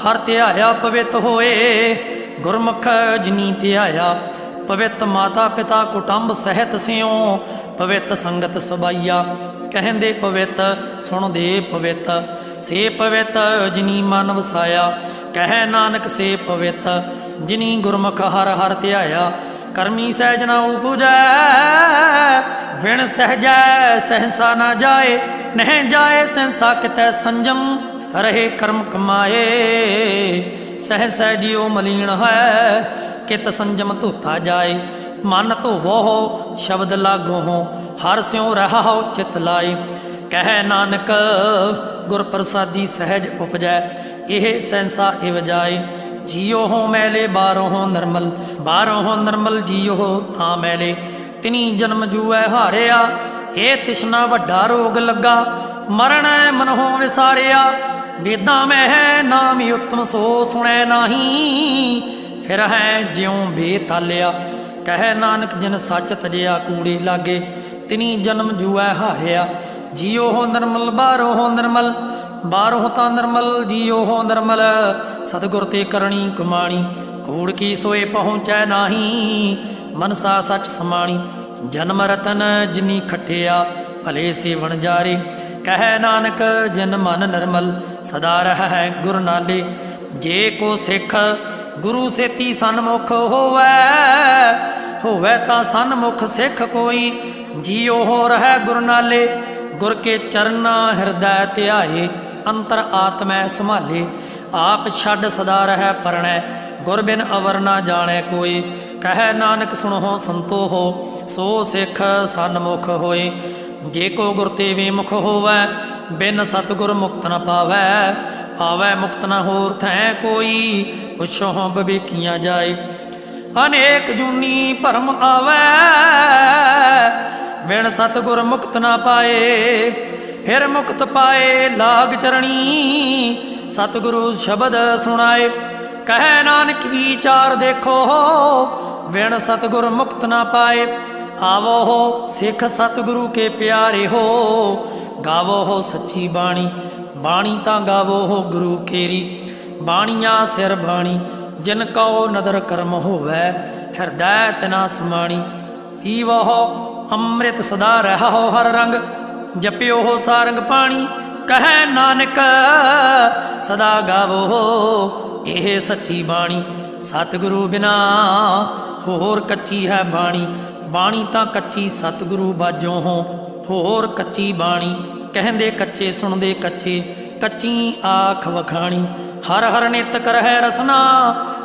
ਹਰ ਧਿਆਇਆ ਪਵਿੱਤ ਹੋਏ, ਗੁਰਮੁਖ ਜਿਨੀ ਧਿਆਇਆ। ਪਵਿੱਤ ਮਾਤਾ ਪਿਤਾ ਕੁਟੰਬ ਸਹਿਤ ਸਿਉ, ਪਵਿੱਤ ਸੰਗਤ ਸਬਾਈਆ। ਕਹਿੰਦੇ ਪਵਿੱਤ ਸੁਣਦੇ ਪਵਿੱਤ, ਸੇ ਪਵਿੱਤ ਜਿਨੀ ਮਨ ਵਸਾਇਆ। ਕਹਿ ਨਾਨਕ ਸੇ ਪਵਿੱਤ, ਜਿਨੀ ਗੁਰਮੁਖ ਹਰ ਹਰ ਧਿਆਇਆ। ਕਰਮੀ ਸਹਿਜ ਨਾ ਉਪਜੈ, ਵਿਣ ਸਹਿਜੈ ਸਹਸਾ ਨਾ ਜਾਏ। ਨਹਿ ਜਾਏ ਸਹਸਾ ਕਿਤੈ ਸੰਜਮ, ਰਹੇ ਕਰਮ ਕਮਾਏ। ਸਹਿ ਜਿਉ ਮਲੀਨ ਹੈ, ਕਿਤ ਸੰਜਮ ਧੋਤਾ ਜਾਏ। ਮਨ ਧੋਵੋ ਸ਼ਬਦ ਲਾਗੋ ਹੋ, ਹਰ ਸਿਉ ਰਹਾਉ ਚਿਤ ਲਾਏ। ਕਹਿ ਨਾਨਕ ਗੁਰ ਪ੍ਰਸਾਦੀ ਸਹਿਜ ਉਪਜੈ, ਇਹ ਸਹਸਾ ਇਵ ਜਾਏ। ਜੀਉ ਹੋ ਮੈਲੇ ਬਾਹਰੋਂ ਹੋ ਨਿਰਮਲ, ਬਾਹਰੋਂ ਹੋ ਨਿਰਮਲ ਜੀਉ ਤਾਂ ਮੈਲੇ। ਤਿਨੀ ਜਨਮ ਜੂਐ ਹਾਰਿਆ, ਇਹ ਤਿਸ਼ਨਾ ਵੱਡਾ ਰੋਗ ਲੱਗਾ। ਮਰਨ ਮਨਹੁ ਵਿਸਾਰਿਆ, ਵੇਦਾਂ ਮੈਂ ਹੈ ਨਾਮ ਉਤਮ ਸੋ ਸੁਣੈ ਨਾਹੀਂ। ਫਿਰ ਹੈ ਜਿਉ ਬੇਤਾਲਿਆ। ਕਹਿ ਨਾਨਕ ਜਿਨ ਸੱਚ ਤਜਿਆ ਕੂੜੇ ਲਾਗੇ, ਤਿਨੀ ਜਨਮ ਜੂਐ ਹਾਰਿਆ। ਜੀਉ ਹੋ ਨਿਰਮਲ ਬਾਹਰੋਂ ਹੋ ਨਿਰਮਲ, ਬਾਹਰੋਂ ਤਾਂ ਨਿਰਮਲ ਜੀਉ ਹੋ ਨਿਰਮਲ। ਸਤਿਗੁਰ ਤੇ ਕਰਨੀ ਕਮਾਣੀ, ਕੂੜ ਕੀ ਸੋਏ ਪਹੁੰਚੈ ਨਾਹੀਂ। ਮਨਸਾ ਸੱਚ ਸਮਾਣੀ, ਜਨਮ ਰਤਨ ਜਿਨੀ ਖਟਿਆ, ਭਲੇ ਸੇਵਨ ਜਾਰੇ। ਕਹਿ ਨਾਨਕ ਜਿਨ ਮਨ ਨਿਰਮਲ, ਸਦਾ ਰਹਿ ਗੁਰ ਨਾਲੇ। ਜੇ ਕੋ ਸਿੱਖ ਗੁਰੂ ਸੇਤੀ ਸਨਮੁਖ ਹੋਵੈ ਤਾਂ ਸਨਮੁਖ ਸਿੱਖ ਕੋਈ। ਜੀਉ ਹੋ ਰਹਿ ਗੁਰ ਨਾਲੇ, ਗੁਰ ਕੇ ਚਰਨਾ ਹਿਰਦੈ ਧਿਆਏ। ਅੰਤਰ ਆਤਮੈ ਸੰਭਾਲੇ, ਆਪ ਛੱਡ ਸਦਾ ਰਹਿ ਪਰਣੈ। ਗੁਰ ਬਿਨ ਅਵਰ ਨਾ ਜਾਣੈ ਕੋਈ। ਕਹਿ ਨਾਨਕ ਸੁਣੋ ਸੰਤੋ ਹੋ, ਸੋ ਸਿੱਖ ਸਨਮੁਖ ਹੋਏ। ਜੇ ਕੋ ਗੁਰ ਤੇ ਵਿਮੁਖ ਹੋਵੈ, ਬਿਨ ਸਤਿਗੁਰ ਮੁਕਤ ਨ ਪਾਵੈ। ਪਾਵੈ ਮੁਕਤ ਨ ਹੋਰ ਥੈ ਕੋਈ, ਪੁੱਛੋ ਬਵੇਕੀਆਂ ਜਾਏ। ਅਨੇਕ ਜੂਨੀ ਭਰਮ ਆਵੈ, ਬਿਨ ਸਤਿਗੁਰ ਮੁਕਤ ਨ ਪਾਏ। ਫਿਰ ਮੁਕਤ ਪਾਏ ਲਾਗ ਚਰਣੀ, ਸਤਿਗੁਰੂ ਸ਼ਬਦ ਸੁਣਾਏ। ਕਹਿ ਨਾਨਕ ਵਿਚਾਰ ਦੇਖੋ, बिन सतगुर मुक्त ना पाए। आवो हो सिख सतगुरु के प्यारे हो, गावो हो सच्ची बाणी, बाणी ता गावो हो गुरु केरी। बाणियां सिर बाणी, जिन कौ नदर कर्म होवै, हृदय तना समाणी। पीवो हो अमृत सदा रहो हर रंग, जपियो हो सारंग पाणी। कहे नानक सदा गावो हो ਇਹ ਸੱਚੀ ਬਾਣੀ। ਸਤਿਗੁਰੂ ਬਿਨਾ ਹੋਰ ਕੱਚੀ ਹੈ ਬਾਣੀ, ਬਾਣੀ ਤਾਂ ਕੱਚੀ ਸਤਿਗੁਰੂ ਬਾਝੋਂ ਹੋ, ਹੋਰ ਕੱਚੀ ਬਾਣੀ। ਕਹਿੰਦੇ ਕੱਚੇ ਸੁਣਦੇ ਕੱਚੇ, ਕੱਚੀ ਆਖ ਵਖਾਣੀ। ਹਰ ਹਰ ਨਿਤ ਕਰਹਿ ਰਸਨਾ,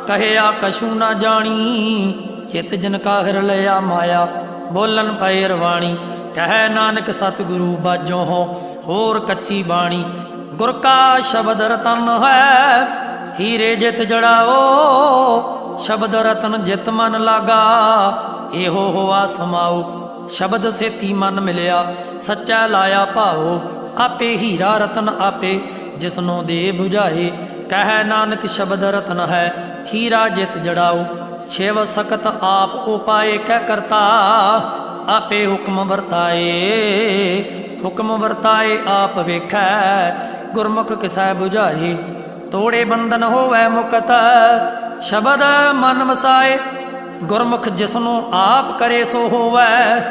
ਕਹਿਆ ਕਛੂ ਨਾ ਜਾਣੀ। ਚਿਤ ਜਿਨ ਕਾ ਹਿਰ ਲਿਆ ਮਾਇਆ, ਬੋਲਨ ਪਏ ਰਵਾਣੀ। ਕਹਿ ਨਾਨਕ ਸਤਿਗੁਰੂ ਬਾਝੋਂ ਹੋ, ਹੋਰ ਕੱਚੀ ਬਾਣੀ। ਗੁਰ ਕਾ ਸ਼ਬਦ ਰਤਨ ਹੈ, ਹੀਰੇ ਜਿਤ ਜੜਾਓ। ਸ਼ਬਦ ਰਤਨ ਜਿਤ ਮਨ ਲਾਗਾ, ਇਹੋ ਹੋਆ ਸਮਾਓ। ਸ਼ਬਦ ਸੇਤੀ ਮਨ ਮਿਲਿਆ, ਸੱਚਾ ਲਾਇਆ ਭਾਓ। ਆਪੇ ਹੀਰਾ ਰਤਨ ਆਪੇ, ਜਿਸਨੋਂ ਦੇ 부ਝਾਏ। ਕਹਿ ਨਾਨਕ ਸ਼ਬਦ ਰਤਨ ਹੈ, ਹੀਰਾ ਜਿਤ ਜੜਾਓ। ਸ਼ਿਵ ਸਕਤ ਆਪ ਉਪਾਏ ਕਹਿ ਕਰਤਾ, ਆਪੇ ਹੁਕਮ ਵਰਤਾਏ। ਹੁਕਮ ਵਰਤਾਏ ਆਪ ਵੇਖੈ, ਗੁਰਮੁਖ ਕਿਸੈ 부ਝਾਏ। ਤੋੜੇ ਬੰਧਨ ਹੋਵੈ ਮੁਕਤ, ਸ਼ਬਦ ਮਨ ਵਸਾਏ। ਗੁਰਮੁਖ ਜਿਸਨੂੰ ਆਪ ਕਰੇ ਸੋ ਹੋਵੈ,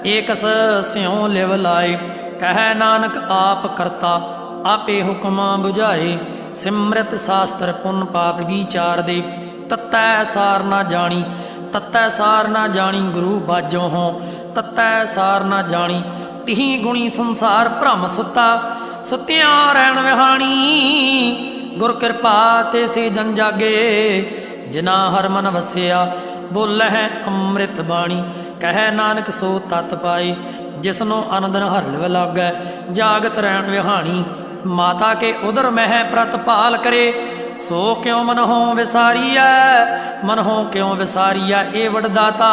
ਏਕਸ ਸਿਉ ਲਿਵ ਲਾਏ। ਕਹਿ ਨਾਨਕ ਆਪ ਕਰਤਾ, ਆਪੇ ਹੁਕਮਾਂ 부ਝਾਏ। ਸਿਮਰਤ ਸ਼ਾਸਤਰ ਪੁੰਨ ਪਾਪ ਵਿਚਾਰ ਦੇ, ਤਤੈ ਸਾਰ ਨਾ ਜਾਣੀ। ਤਤੈ ਸਾਰ ਨਾ ਜਾਣੀ ਗੁਰੂ ਬਾਝੋਂ ਹੋ, ਤਤੈ ਸਾਰ ਨਾ ਜਾਣੀ। ਤਿਹੀ ਗੁਣੀ ਸੰਸਾਰ ਭ੍ਰਮ ਸੁੱਤਾ, ਸੁੱਤਿਆਂ ਰਹਿਣ ਵਿਹਾਣੀ। ਗੁਰ ਕਿਰਪਾ ਤੇ ਸੇ ਜਨ ਜਾਗੇ, ਜਿਨਾ ਹਰ ਮਨ ਵਸਿਆ। ਬੋਲਹਿ ਅੰਮ੍ਰਿਤ ਬਾਣੀ, ਕਹਿ ਨਾਨਕ ਸੋ ਤਤ ਪਾਏ। ਜਿਸਨੋਂ ਅਨੰਦਨ ਹਰ ਲਿਵ ਲਾਗੈ, ਜਾਗਤ ਰਹਿਣ ਵਿਹਾਣੀ। ਮਾਤਾ ਕੇ ਉਦਰ ਮਹਿ ਪ੍ਰਤਪਾਲ ਕਰੇ, ਸੋ ਕਿਉ ਮਨਹੁ ਵਿਸਾਰੀਐ। ਮਨਹੁ ਕਿਉ ਵਿਸਾਰੀਐ ਇਹ ਵਡਦਾਤਾ,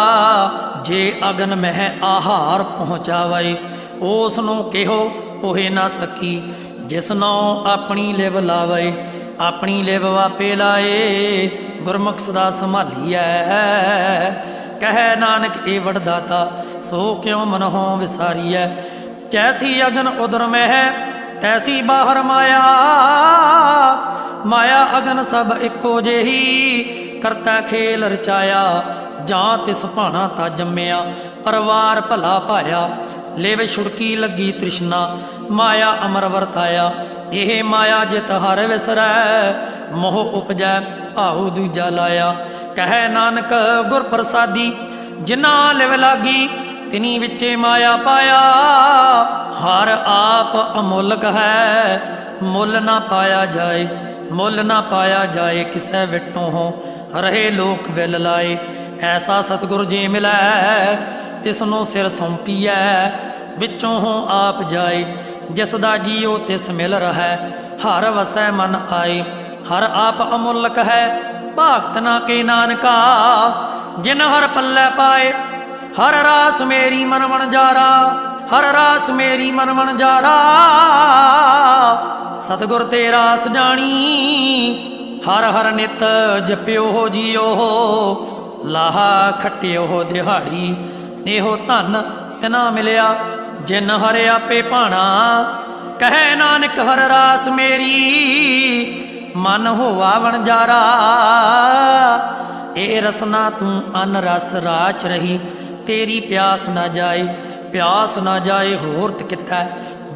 ਜੇ ਅਗਨ ਮਹਿ ਆਹਾਰ ਪਹੁੰਚਾਵੇ। ਉਸ ਨੂੰ ਕਿਹੋ ਉਹੇ ਨਾ ਸਕੀ, ਜਿਸਨੋਂ ਆਪਣੀ ਲਿਵ ਲਾਵੇ। ਆਪਣੀ ਲਿਵ ਵਾਪੇ ਲਾਏ, ਗੁਰਮੁਖ ਸਦਾ ਸੰਭਾਲੀਐ। ਕਹਿ ਨਾਨਕ ਇਹ ਵਡਦਾਤਾ, ਸੋ ਕਿਉ ਮਨਹੁ ਵਿਸਾਰੀਐ। ਜੈਸੀ ਅਗਨ ਉਦਰ ਮਹਿ, ਤੈਸੀ ਬਾਹਰ ਮਾਇਆ। ਮਾਇਆ ਅਗਨ ਸਭ ਇੱਕੋ ਜਿਹੀ, ਕਰਤਾ ਖੇਲ ਰਚਾਇਆ। ਜਾਂ ਤਿਸ ਭਾਣਾ ਤਾ ਜੰਮਿਆ, ਪਰਵਾਰ ਭਲਾ ਪਾਇਆ। ਲਿਵ ਛੁੜਕੀ ਲੱਗੀ ਤ੍ਰਿਸ਼ਨਾ, ਮਾਇਆ ਅਮਰ ਵਰਤਾਇਆ। ਇਹ ਮਾਇਆ ਜਿਤ ਹਰ ਵਿਸਰੈ, ਮੋਹ ਉਪਜੈ ਭਾਉ ਦੂਜਾ ਲਾਇਆ। ਕਹਿ ਨਾਨਕ ਗੁਰ ਪ੍ਰਸਾਦੀ, ਜਿਨ੍ਹਾਂ ਲਿਵ ਲਾਗੀ, ਤਿਨੀ ਵਿੱਚੇ ਮਾਇਆ ਪਾਇਆ। ਹਰ ਆਪ ਅਮੁੱਲਕ ਹੈ, ਮੁੱਲ ਨਾ ਪਾਇਆ ਜਾਏ। ਮੁੱਲ ਨਾ ਪਾਇਆ ਜਾਏ ਕਿਸੈ ਵਿਟੋਂ ਹੋ, ਰਹੇ ਲੋਕ ਵਿਲ ਲਾਏ। ਐਸਾ ਸਤਿਗੁਰ ਜੇ ਮਿਲੈ, ਤਿਸਨੂੰ ਸਿਰ ਸੌਂਪੀਐ। ਵਿੱਚੋਂ ਹੋ ਆਪ ਜਾਏ, ਜਿਸ ਦਾ ਜੀਉ ਤਿਸ ਮਿਲ ਰਹੈ। ਹਰ ਵਸੈ ਮਨ ਆਏ, ਹਰ ਆਪ ਅਮੁੱਲਕ ਹੈ। ਭਗਤ ਨਾ ਕੇ ਨਾਨਕਾ, ਜਿਨ ਹਰ ਪੱਲੇ ਪਾਏ। ਹਰ ਰਾਸ ਮੇਰੀ ਮਨ ਵਣਜਾਰਾ, ਹਰ ਰਾਸ ਮੇਰੀ ਮਨ ਵਣਜਾਰਾ। ਸਤਿਗੁਰ ਤੇ ਰਾਸ ਜਾਣੀ, ਹਰ ਹਰ ਨਿਤ ਜਪਿਓ ਹੋ ਜੀਓ। ਲਾਹਾ ਖੱਟਿਓ ਹੋ ਦਿਹਾੜੀ, ਇਹੋ ਧਨ ਤਿਨਾ ਮਿਲਿਆ, ਜਿਨ ਹਰ ਆਪੇ ਭਾਣਾ। ਕਹਿ ਨਾਨਕ ਹਰ ਰਾਸ ਮੇਰੀ, ਮਨ ਹੋਵਾ ਵਣਜਾਰਾ। ਇਹ ਰਸਨਾ ਤੂੰ ਅਨ ਰਸ ਰਾਚ ਰਹੀ, ਤੇਰੀ ਪਿਆਸ ਨਾ ਜਾਏ। ਪਿਆਸ ਨਾ ਜਾਏ ਹੋਰਤ ਕਿਥੈ,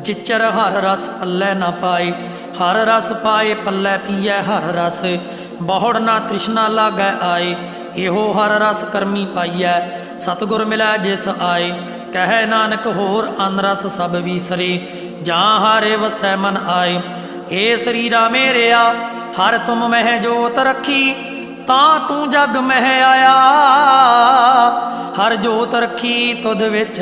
ਜਿਚਰ ਹਰ ਰਸ ਪੱਲੇ ਨਾ ਪਾਏ। ਹਰ ਰਸ ਪਾਏ ਪੱਲੇ ਪੀਐ ਹਰ ਰਸ, ਬਹੁੜ ਨਾ ਤ੍ਰਿਸ਼ਨਾ ਲਾਗੈ ਆਏ। ਇਹੋ ਹਰ ਰਸ ਕਰਮੀ ਪਾਈਐ, ਸਤਿਗੁਰ ਮਿਲੈ ਜਿਸ ਆਏ। ਕਹਿ ਨਾਨਕ ਹੋਰ ਅਨ ਰਸ ਸਭ ਵੀਸਰੇ, ਜਾਂ ਹਾਰੇ ਵਸੈ ਮਨ ਆਏ। ਏ ਸਰੀਰਾ ਮੇਰਿਆ, ਹਰ ਤੁਮ ਮਹਿ ਜੋਤ ਰੱਖੀ, ਤਾਂ ਤੂੰ ਜਗ ਮਹਿ ਆਇਆ। ਹਰ ਜੋਤ ਰੱਖੀ ਤੁਧ ਵਿੱਚ,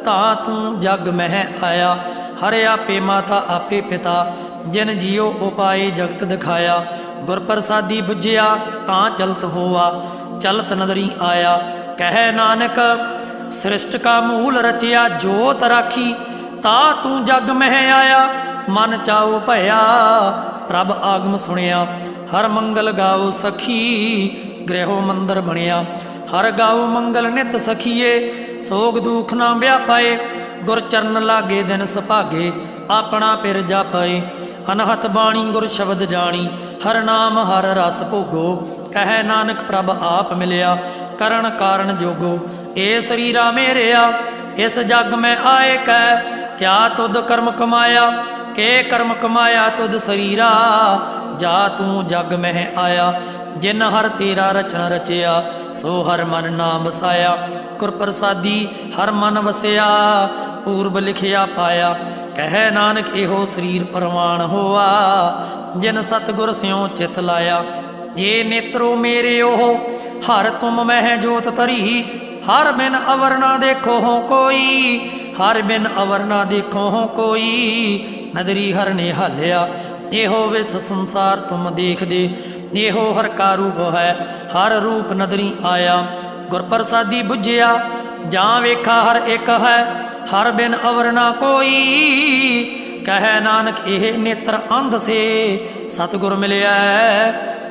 ਤਾਂ ਤੂੰ ਜਗ ਮਹਿ ਆਇਆ। ਹਰ ਆਪੇ ਮਾਤਾ ਆਪੇ ਪਿਤਾ, ਜਿਨ ਜੀਉ ਉਪਾਏ ਜਗਤ ਦਿਖਾਇਆ। ਗੁਰ ਪ੍ਰਸਾਦੀ ਬੁਝਿਆ ਤਾਂ ਚਲਤ ਹੋਆ, ਚਲਤ ਨਦਰੀ ਆਇਆ। ਕਹਿ ਨਾਨਕ ਸ੍ਰਿਸ਼ਟ ਕਾ ਮੂਲ ਰਚਿਆ, ਜੋਤ ਰਾਖੀ, ਤਾ ਤੂੰ ਜਗ ਮਹਿ ਆਇਆ। ਮਨ ਚਾਉ ਭਇਆ, ਪ੍ਰਭ ਆਗਮ ਸੁਣਿਆ। ਹਰ ਮੰਗਲ ਗਾਓ ਸਖੀ, ਗ੍ਰਹਿਓ ਮੰਦਰ ਬਣਿਆ। ਹਰ ਗਾਉ ਮੰਗਲ ਨਿਤ ਸਖੀਏ, ਸੋਗ ਦੁਖ ਨਾ ਵਿਆਪਾਏ। ਗੁਰ ਚਰਨ ਲਾਗੇ ਦਿਨ ਸੁਭਾਗੇ, ਆਪਣਾ ਪਿਰ ਜਾਪਾਏ। ਅਨਹਤ ਬਾਣੀ ਗੁਰ ਸ਼ਬਦ ਜਾਣੀ, ਹਰ ਨਾਮ ਹਰ ਰਸ ਭੋਗੋ। ਕਹਿ ਨਾਨਕ ਪ੍ਰਭ ਆਪ ਮਿਲਿਆ, ਕਰਨ ਕਾਰਨ ਜੋਗੋ। ਏ ਸਰੀਰਾ ਮੇਰਿਆ ਇਸ ਜਗ ਮੈਂ ਆਏ ਕੈ, ਕਿਆ ਤੁਧ ਕਰਮ ਕਮਾਇਆ। ਕੇ ਕਰਮ ਕਮਾਇਆ ਤੁਧ ਸਰੀਰਾ, ਜਾ ਤੂੰ ਜਗ ਮਹਿ ਆਇਆ। ਜਿਨ ਹਰ ਤੇਰਾ ਰਚਨ ਰਚਿਆ, ਸੋ ਹਰ ਮਨ ਨਾਮ ਵਸਾਇਆ। ਗੁਰ ਪ੍ਰਸਾਦੀ ਹਰ ਮਨ ਵਸਿਆ, ਪੂਰਬ ਲਿਖਿਆ ਪਾਇਆ। ਕਹਿ ਨਾਨਕ ਇਹੋ ਸਰੀਰ ਪ੍ਰਵਾਨ ਹੋਆ, ਜਿਨ ਸਤਿਗੁਰ ਸਿਉ ਚਿਤ ਲਾਇਆ। ਏ ਨੇਤਰੋ ਮੇਰੇ ਉਹ ਹਰ ਤੁਮ ਮਹਿ ਜੋਤ ਤਰੀ, ਹਰ ਬਿਨ ਅਵਰ ਨਾ ਦੇਖੋ ਹੋ ਕੋਈ। ਹਰ ਬਿਨ ਅਵਰ ਨਾ ਦੇਖੋ ਹੋ ਕੋਈ, ਨਦਰੀ ਹਰ ਨੇ ਹਾਲਿਆ। ਇਹੋ ਵਿਸ ਸੰਸਾਰ ਤੁਮ ਦੇਖਦੇ, ਇਹੋ ਹਰ ਕਾ ਰੂਪ ਹੈ, ਹਰ ਰੂਪ ਨਦਰੀ ਆਇਆ। ਗੁਰ ਪ੍ਰਸਾਦੀ ਬੁਝਿਆ ਜਾਂ ਵੇਖਾ ਹਰ ਇੱਕ ਹੈ, ਹਰ ਬਿਨ ਅਵਰ ਨਾ ਕੋਈ। ਕਹਿ ਨਾਨਕ ਇਹ ਨੇਤਰ ਅੰਧ ਸੇ, ਸਤਿਗੁਰ ਮਿਲਿਆ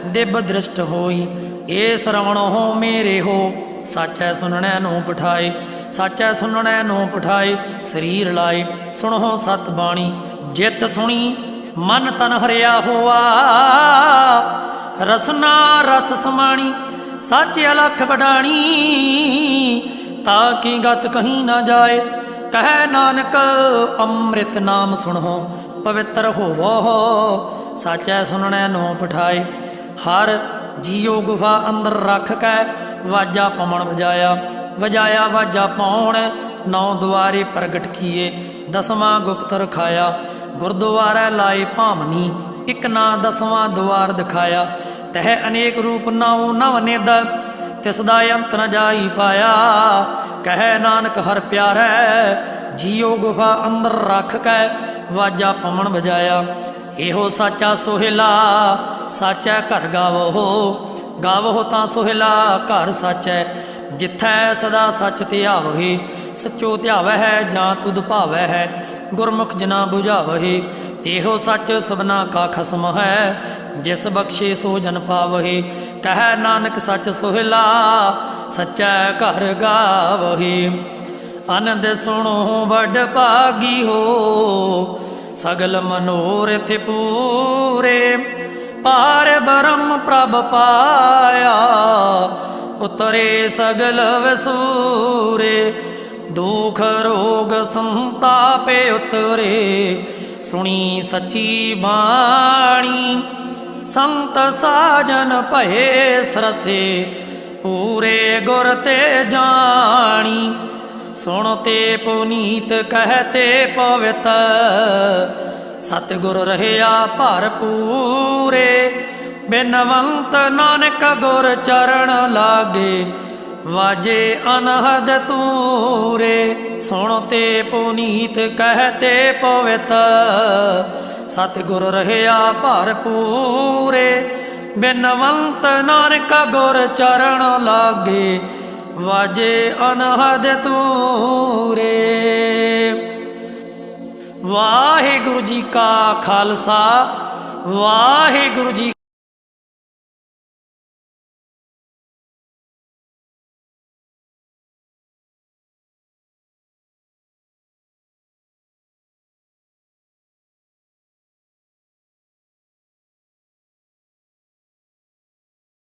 ਦਿਵ ਦ੍ਰਿਸ਼ਟ ਹੋਈ। ਇਹ ਸਰਵਣੋ ਹੋ ਮੇਰੇ ਹੋ, ਸਾਚੈ ਸੁਣਨੈ ਨੂੰ ਪਠਾਏ। ਸਾਚੈ ਸੁਣਨੈ ਨੂੰ ਪਠਾਏ, ਸਰੀਰ ਲਾਏ। ਸੁਣੋ ਸਤ ਬਾਣੀ ਜਿਤ ਸੁਣੀ, ਮਨ ਤਨ ਹਰਿਆ ਹੋਆ। ਰਸਨਾ ਰਸ ਸਮਾਣੀ, ਸੱਚ ਅਲਖ ਵਡਾਣੀ। ਤਾਂ ਕੀ ਗਤ ਕਹੀਂ ਨਾ ਜਾਏ, ਕਹਿ ਨਾਨਕ ਅੰਮ੍ਰਿਤ ਨਾਮ ਸੁਣੋ, ਪਵਿੱਤਰ ਹੋਵੋ। ਸਾਚੈ ਸੁਣਨੈ ਨੂੰ ਪਠਾਏ। ਹਰ ਜੀਉ ਗੁਫਾ ਅੰਦਰ ਰੱਖ ਕੇ, ਵਾਜਾ ਪਵਣ ਵਜਾਇਆ। ਵਜਾਇਆ ਵਾਜਾ ਪਾਉਣ, ਨੌ ਦੁਆਰੇ ਪ੍ਰਗਟ ਕੀਏ। ਦਸਵਾਂ ਗੁਪਤ ਰਖਾਇਆ, ਗੁਰਦੁਆਰਾ ਲਾਏ ਭਾਮਨੀ। ਇੱਕ ਨਾ ਦਸਵਾਂ ਦੁਆਰ ਦਿਖਾਇਆ। ਤਹਿ ਅਨੇਕ ਰੂਪ ਨੌ ਨਵ ਨਿਦ, ਤਿਸ ਦਾ ਅੰਤ ਨ ਜਾਈ ਪਾਇਆ। ਕਹਿ ਨਾਨਕ ਹਰ ਪਿਆਰੈ, ਜੀਉ ਗੁਫਾ ਅੰਦਰ ਰੱਖ ਕੇ, ਵਾਜਾ ਪਵਣ ਵਜਾਇਆ। ਇਹੋ ਸਾਚਾ ਸੋਹਿਲਾ, ਸਾਚੈ ਘਰ ਗਾਵੋ। ਗਾਵੋ ਤਾਂ ਸੋਹਿਲਾ ਘਰ ਸਾਚੈ, ਜਿੱਥੈ ਸਦਾ ਸੱਚ ਧਿਆਵਹਿ। ਸੱਚੋ ਧਿਆਵਹਿ ਜਾਂ ਤੁਧ ਭਾਵੈ ਹੈ, ਗੁਰਮੁਖ ਜਨਾ ਬੁਝਾਵਹਿ। ਇਹੋ ਸੱਚ ਸਭਨਾ ਕਾ ਖਸਮ ਹੈ, ਜਿਸ ਬਖਸ਼ੇ ਸੋ ਜਨ ਪਾਵਹਿ। ਕਹਿ ਨਾਨਕ ਸੱਚ ਸੋਹਿਲਾ, ਸੱਚੈ ਘਰ ਗਾਵਹਿ। ਆਨੰਦ ਸੁਣੋ ਵੱਡ ਭਾਗੀ ਹੋ, ਸਗਲ ਮਨੋਰਥ ਪੂਰੇ। ਪਾਰ ਬ੍ਰਹਮ ਪ੍ਰਭ ਪਾਇਆ, ਉਤਰੇ ਸਗਲ ਵਸੂਰੇ। ਦੁਖ ਰੋਗ ਸੰਤਾਪੇ ਉਤਰੇ, ਸੁਣੀ ਸੱਚੀ ਬਾਣੀ। ਸੰਤ ਸਾਜਨ ਭਏ ਸਰਸੇ, ਪੂਰੇ ਗੁਰ ਤੇ ਜਾਣੀ। ਸੁਣ ਤੇ ਪੁਨੀਤ ਕਹਤੇ ਪਵਿੱਤ, ਸਤਿਗੁਰ ਰਹਿਆ ਭਰਪੂਰੇ। ਬਿਨਵੰਤ ਨਾਨਕ ਗੁਰ ਚਰਨ ਲਾਗੇ, ਵਾਜੇ ਅਨਹਦ ਤੂਰੇ। ਸੁਣ ਤੇ ਪੁਨੀਤ ਕਹਤੇ ਪਵਿੱਤ, ਸਤਿਗੁਰ ਰਹਿਆ ਭਰਪੂਰੇ। ਬਿਨਵੰਤ ਨਾਨਕ ਗੁਰ ਚਰਨ ਲਾਗੇ, ਵਾਜੇ ਅਨਹਦ ਤੂਰੇ। ਵਾਹਿਗੁਰੂ ਜੀ ਕਾ ਖਾਲਸਾ, ਵਾਹਿਗੁਰੂ ਜੀ